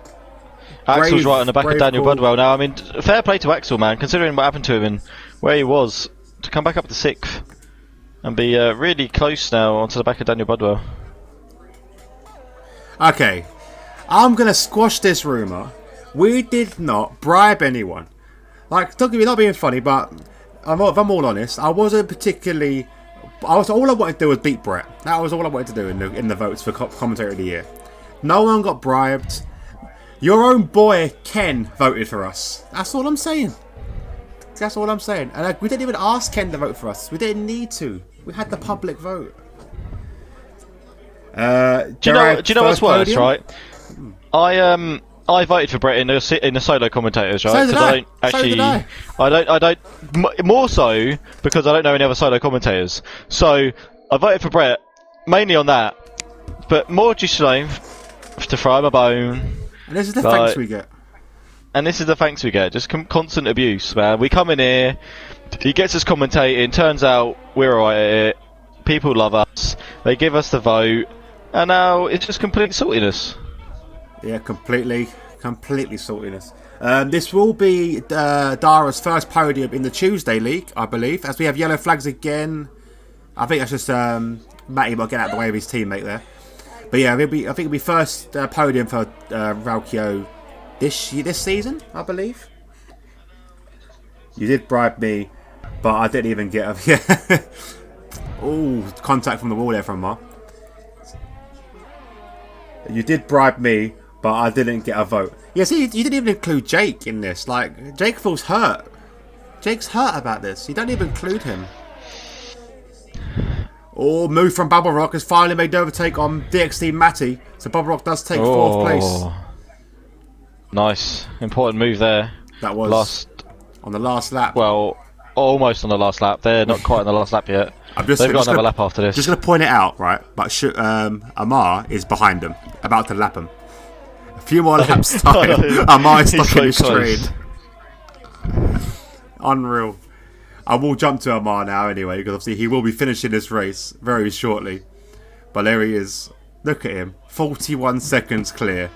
Axel's right on the back of Daniel Budwell now. I mean, fair play to Axel, man, considering what happened to him and where he was. To come back up to 6th and be really close now onto the back of Daniel Budwell. Okay, I'm going to squash this rumour. We did not bribe anyone. Don't get me, not being funny, but if I'm all honest, I wasn't particularly... all I wanted to do was beat Brett. That was all I wanted to do in the votes for Commentator of the Year. No one got bribed. Your own boy Ken voted for us. That's all I'm saying. That's all I'm saying. And we didn't even ask Ken to vote for us. We didn't need to. We had the public vote. Do you know what's worse, right? I voted for Brett in the solo commentators, right? So did I. I don't. More so because I don't know any other solo commentators. So I voted for Brett mainly on that, but more just to throw him a bone. And this is the thanks we get. And this is the thanks we get. Just constant abuse, man. We come in here, he gets us commentating. Turns out we're alright at it. People love us. They give us the vote, and now it's just complete saltiness. Yeah, completely saltiness. This will be Dara's first podium in the Tuesday League, I believe, as we have yellow flags again. I think that's just Matty will get out of the way of his teammate there. But yeah, I think it'll be first podium for Ralkio this season, I believe. You did bribe me, but I didn't even get a... Yeah. Ooh, contact from the wall there from Mar. You did bribe me, but I didn't get a vote. Yeah, see, you didn't even include Jake in this. Like, Jake feels hurt. Jake's hurt about this. You don't even include him. Oh, move from Bubble Rock has finally made the overtake on DxT Matty. So Bubble Rock does take 4th place. Nice. Important move there. That was on the last lap. Well, almost on the last lap. They're not quite on the last lap yet. They've got another lap after this. Just going to point it out, right? But Amar is behind them, about to lap them. A few more laps time. Amar is stuck in his screen. Unreal. I will jump to Amar now anyway, because obviously he will be finishing this race very shortly. But there he is. Look at him. 41 seconds clear.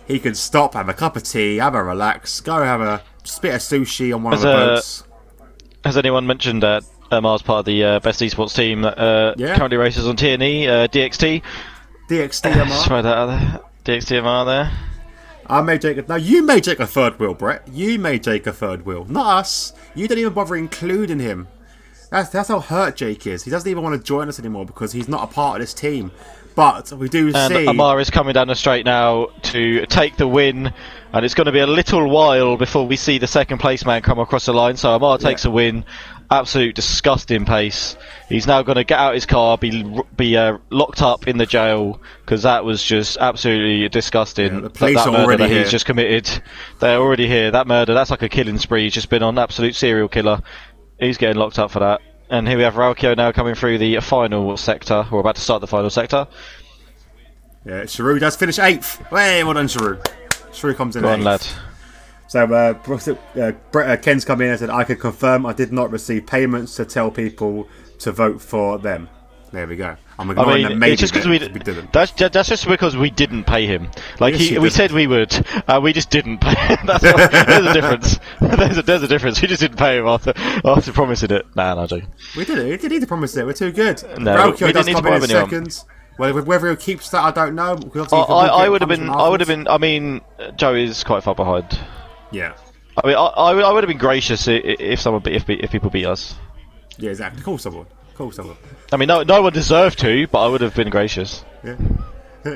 He can stop, have a cup of tea, have a relax, go have a bit of sushi on one of the boats. Has anyone mentioned that Amar's part of the best esports team that currently races on TNE, DxT? DxT Amar. Just throw that out there. DxT Amar there. I made Jake no, you made Jake a third wheel, Brett. You made Jake a third wheel, not us. You didn't even bother including him. That's how hurt Jake is. He doesn't even want to join us anymore because he's not a part of this team. But we do see... Amar is coming down the straight now to take the win. And it's going to be a little while before we see the second place man come across the line. So Amar takes a win. Absolute disgusting pace. He's now going to get out his car, be locked up in the jail, because that was just absolutely disgusting. Yeah, the police are already here. He's just committed. They're already here. That murder, that's like a killing spree. He's just been on absolute serial killer. He's getting locked up for that. And here we have Ralkio now coming through the final sector. We're about to start the final sector. Yeah, Sharu does finish 8th. Hey, well done, Sharu. Sharu comes in 8th. Go on, lad. So Ken's come in and said, I can confirm I did not receive payments to tell people to vote for them. There we go. I'm ignoring that maybe we didn't. That's just because we didn't pay him. Like we said we would, we just didn't pay him. There's a difference. There's a difference. We just didn't pay him after promising it. Nah, no joking. We didn't. We didn't need to promise it. We're too good. No, Ralkio does come in seconds. Whether he keeps that, I don't know. I would have been. I mean, Joe is quite far behind. Yeah. I mean, I would have been gracious if people beat us. Yeah, exactly. Of course I would. I mean, no one deserved to, but I would have been gracious. Yeah.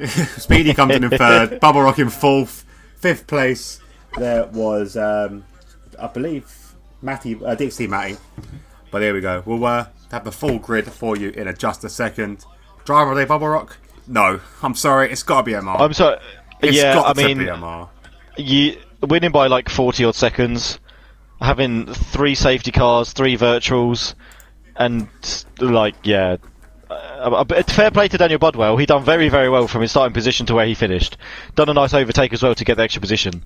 Speedy comes in 3rd. Bubble Rock in 4th. 5th place there was, I believe, DxT Matty. But there we go. We'll have the full grid for you in just a second. Driver of the day, Bubble Rock? No, I'm sorry. It's got to be Amar. I'm sorry. It's got to be Amar. Winning by like 40 odd seconds, having 3 safety cars, 3 virtuals. And, fair play to Daniel Budwell. He done very, very well from his starting position to where he finished. Done a nice overtake as well to get the extra position.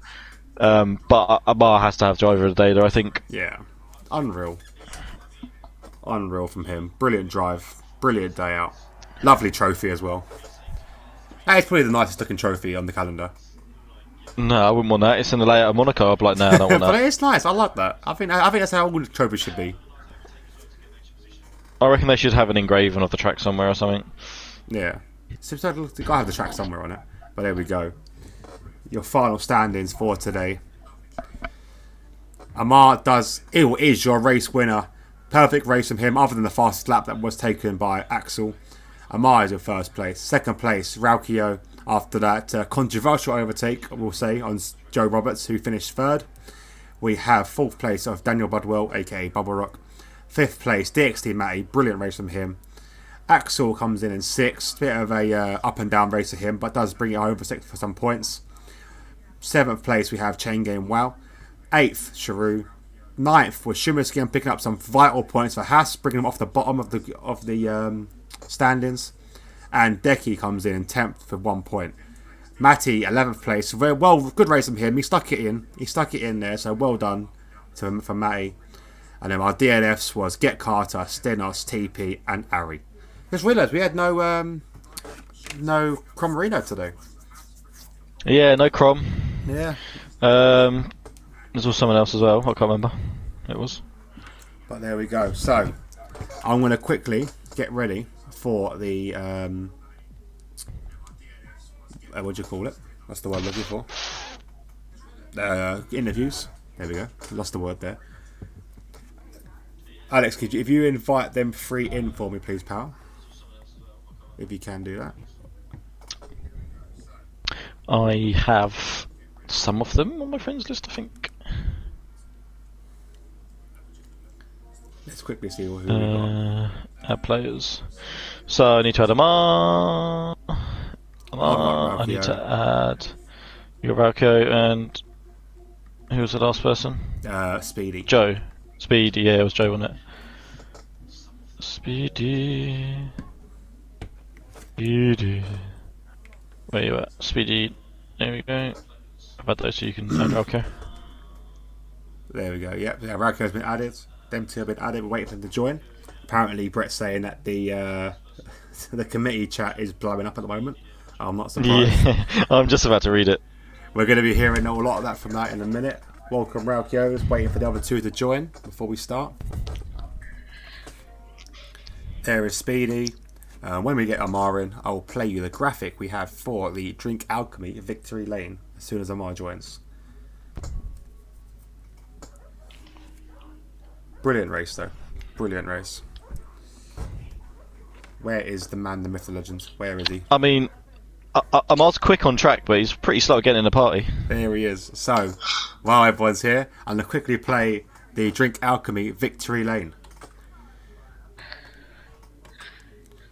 But Amar has to have driver of the day there, I think. Yeah. Unreal from him. Brilliant drive. Brilliant day out. Lovely trophy as well. It's probably the nicest looking trophy on the calendar. No, I wouldn't want that. It's in the layout of Monaco. I'd be like, no, I don't want that. But it's nice. I like that. I think that's how all the trophies should be. I reckon they should have an engraving of the track somewhere or something. Yeah. So the guy have the track somewhere on it. But there we go. Your final standings for today. Amar is your race winner. Perfect race from him, other than the fastest lap that was taken by Axel. Amar is in 1st place. 2nd place, Ralkio, after that controversial overtake, we'll say, on Joe Roberts, who finished 3rd. We have 4th place of Daniel Budwell, aka Bubble Rock. 5th place, DxT Matty, brilliant race from him. Axel comes in 6th, bit of a up and down race for him, but does bring it home for some points. 7th place, we have Chain Game Wow. 8th, Sharu. 9th was Shumiskin picking up some vital points for Haas, bringing him off the bottom of the standings. And Deki comes in 10th for 1 point. Matty, 11th place. Very well, good race from him. He stuck it in there, so well done for Matty. And then our DNFs was Get Carter, Stenos, TP, and Ari. Just realised we had no Cromarino today. Yeah, no Crom. Yeah. There's also someone else as well. I can't remember. It was. But there we go. So I'm going to quickly get ready for the what do you call it? That's the word I'm looking for. Interviews. There we go. Lost the word there. Alex, if you invite them 3 in for me, please, pal? If you can do that. I have some of them on my friends list, I think. Let's quickly see who we got. Add players. So I need to add Amar. I need to add Yorako and who was the last person? Speedy. Joe. Speedy, yeah, it was Joe, wasn't it? Speedy. Where you at? Speedy. There we go. I've had those so you can add Ralco. There we go. Yep, yeah, Ralco's been added. Them two have been added. We're waiting for them to join. Apparently, Brett's saying that the the committee chat is blowing up at the moment. I'm not surprised. Yeah, I'm just about to read it. We're going to be hearing a lot of that from that in a minute. Welcome, Ralco. Waiting for the other two to join before we start. There is Speedy. When we get Amar in, I'll play you the graphic we have for the Drink Alchemy Victory Lane as soon as Amar joins. Brilliant race, though. Brilliant race. Where is the man, the myth, the legend? Where is he? I mean, Amar's quick on track, but he's pretty slow at getting in the party. There he is. So, while everyone's here, I'm going to quickly play the Drink Alchemy Victory Lane.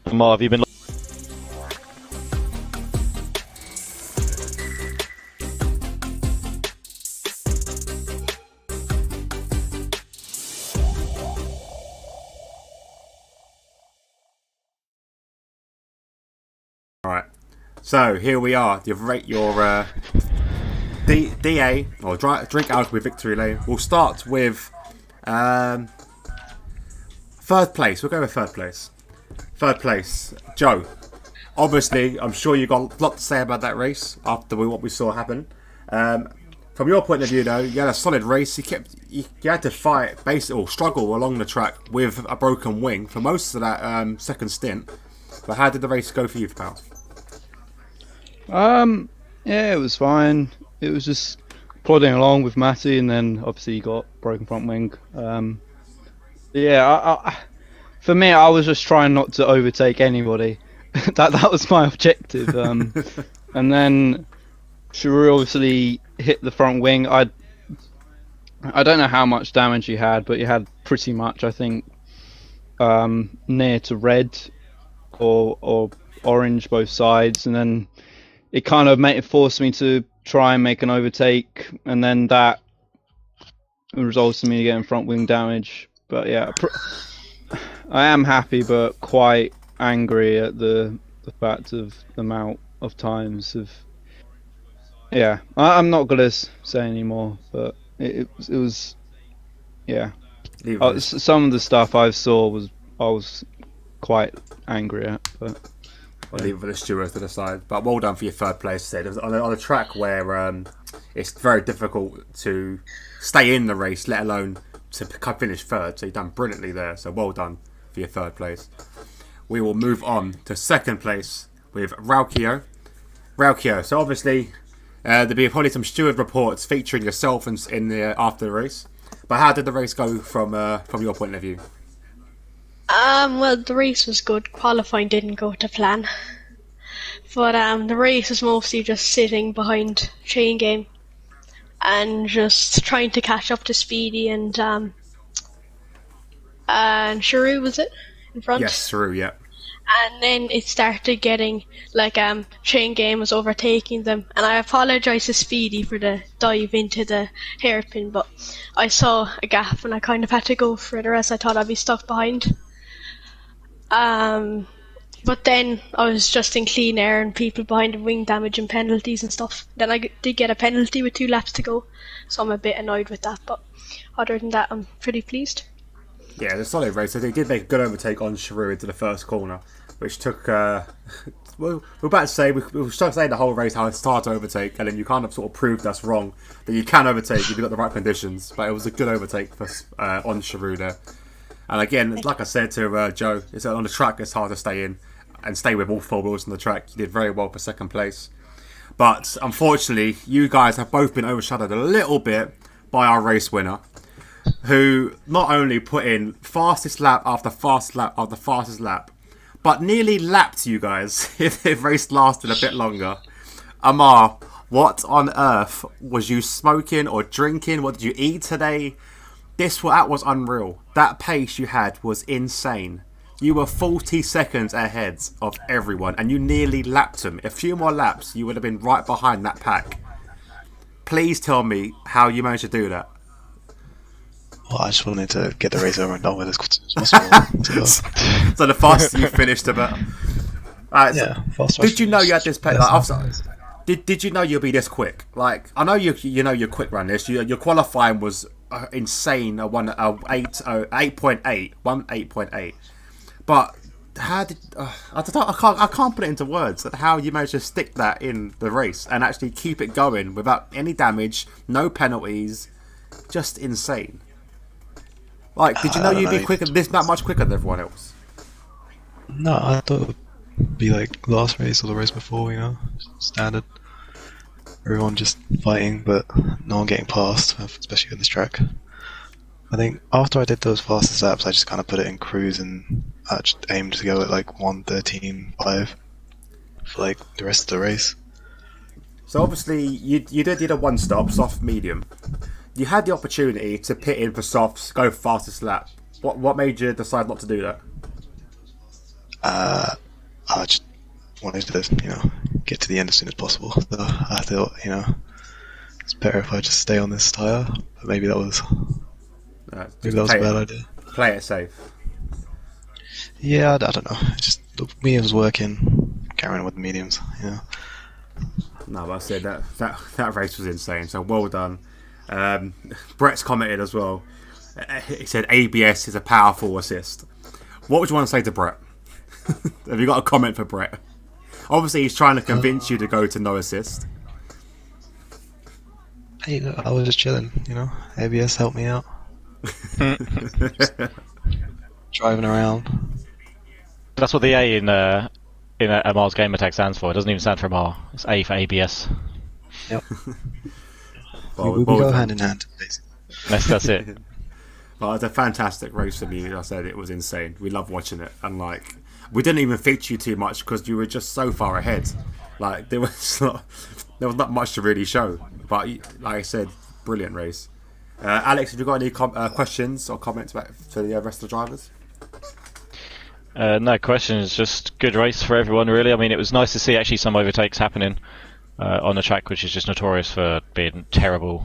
Amar, have you been... Alright, so here we are. You've rate your DA or Drink Alchemy Victory Lane. We'll start with third place. We'll go with third place. Third place, Joe. Obviously, I'm sure you got a lot to say about that race after what we saw happen. From your point of view, though, you had a solid race. You had to fight, basically, or struggle along the track with a broken wing for most of that second stint. But how did the race go for you, pal? Yeah, it was fine. It was just plodding along with Matty, and then obviously you got broken front wing. Yeah, for me, I was just trying not to overtake anybody. that was my objective. And then Sharu obviously hit the front wing. I don't know how much damage he had, but he had pretty much, I think, near to red or orange both sides, and then it kind of forced me to try and make an overtake, and then that results in me getting front wing damage. But yeah, I am happy but quite angry at the fact of the amount of times of... Yeah, I'm not gonna say anymore, but it was yeah. Some of the stuff I saw I was quite angry at, but I'll leave it for the stewards to decide. But well done for your third place. Said on a track where it's very difficult to stay in the race, let alone to finish third. So you've done brilliantly there. So well done for your third place. We will move on to second place with Ralkio. So obviously there'll be probably some steward reports featuring yourself in the after the race. But how did the race go from your point of view? Well, the race was good. Qualifying didn't go to plan. But the race was mostly just sitting behind chain game and just trying to catch up to Speedy and Sharu, was it? In front? Yes, Sharu, yeah. And then it started getting like chain game was overtaking them, and I apologise to Speedy for the dive into the hairpin, but I saw a gap and I kind of had to go for it, or else I thought I'd be stuck behind. But then I was just in clean air and people behind the wing damage and penalties and stuff. Then I did get a penalty with 2 laps to go, so I'm a bit annoyed with that, but other than that I'm pretty pleased. Yeah, the solid race. So they did make a good overtake on Sharu into the first corner, which took, well, we're about to say, we were trying to say the whole race how it's hard to overtake, and then you kind of sort of proved us wrong that you can overtake if you've got the right conditions. But it was a good overtake for, on Sharu there. And again, like I said to Joe, it's on the track. It's hard to stay in and stay with all 4 wheels on the track. You did very well for second place. But unfortunately, you guys have both been overshadowed a little bit by our race winner, who not only put in fastest lap after fastest lap after fastest lap, but nearly lapped you guys if the race lasted a bit longer. Amar, what on earth was you smoking or drinking? What did you eat today? That was unreal. That pace you had was insane. You were 40 seconds ahead of everyone, and you nearly lapped them. A few more laps, you would have been right behind that pack. Please tell me how you managed to do that. Well, I just wanted to get the race over and done with as quick as possible. So the faster you finished, the better. Yeah, faster. Did you know you had this pace? Did you know you'll be this quick? Like, I know you know you're quick around this. Your qualifying was insane. 8.8. But how did I can't put it into words. How you managed to stick that in the race and actually keep it going without any damage, no penalties, just insane. Like, did you know you'd be quicker? That much quicker than everyone else? No, I thought it would be like last race or the race before. Standard. Everyone just fighting, but no one getting past, especially on this track. I think after I did those fastest laps, I just kind of put it in cruise and I just aimed to go at like 1:13.5 for like the rest of the race. So obviously you did a one stop, soft, medium. You had the opportunity to pit in for softs, go fastest lap. What made you decide not to do that? I just wanted to, get to the end as soon as possible. So I thought, it's better if I just stay on this tyre. But maybe that was a bad idea. Play it safe. Yeah, I don't know. Just the mediums working, carrying on with the mediums. No, but I said that race was insane. So well done. Brett's commented as well. He said ABS is a powerful assist. What would you want to say to Brett? Have you got a comment for Brett? Obviously, he's trying to convince you to go to no assist. Hey, I was just chilling. ABS helped me out. Driving around. That's what the A in Amar's gamer tag stands for. It doesn't even stand for Amar. It's A for ABS. Yep. we go hand in hand, basically. That's it. Well, it's a fantastic race from you. I said it was insane. We love watching it, and we didn't even feature you too much because you were just so far ahead. Like there was not much to really show. But like I said, brilliant race. Alex, have you got any questions or comments for the rest of the drivers? No questions. Just good race for everyone, really. I mean, it was nice to see actually some overtakes happening on the track, which is just notorious for being terrible.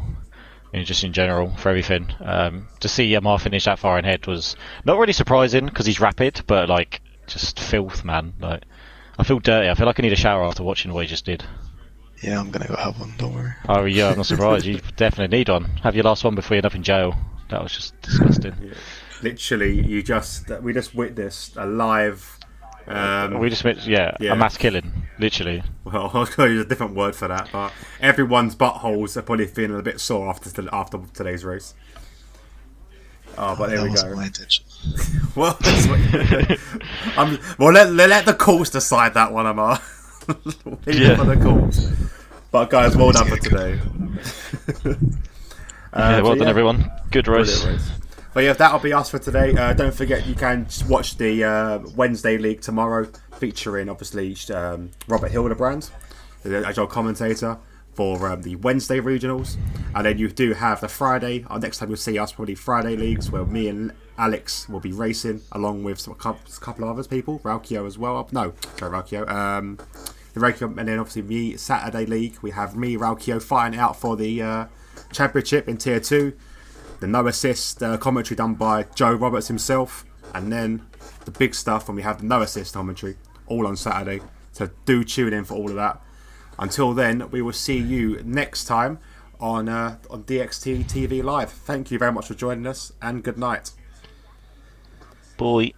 Just in general for everything. To see Yamaha finish that far ahead was not really surprising because he's rapid, but just filth, man. I feel dirty. I feel like I need a shower after watching what he just did. Yeah, I'm gonna go have one. Don't worry. Oh yeah, I'm not surprised. You definitely need one. Have your last one before you end up in jail. That was just disgusting. Yeah. Literally, we just witnessed a live. We just went, a mass killing, literally. Well, I was going to use a different word for that, but everyone's buttholes are probably feeling a bit sore after today's race. Oh, but there we go. My intention. Well, let the courts decide that one, Amar. Leave it for the courts. But guys, well done for today. Well done, everyone. Good race. But yeah, that'll be us for today. Don't forget you can watch the Wednesday League tomorrow, featuring obviously Robert Hildebrand, the agile commentator for the Wednesday regionals, and then you do have the Friday. Next time you'll see us probably Friday leagues where me and Alex will be racing along with a couple of other people, Raukio as well. No, sorry, Raukio. And then obviously me Saturday league. We have me Raukio fighting out for the championship in Tier 2. The no assist commentary done by Joe Roberts himself, and then the big stuff when we have the no assist commentary all on Saturday. So do tune in for all of that. Until then, we will see you next time on DxT TV Live. Thank you very much for joining us, and good night. Bye.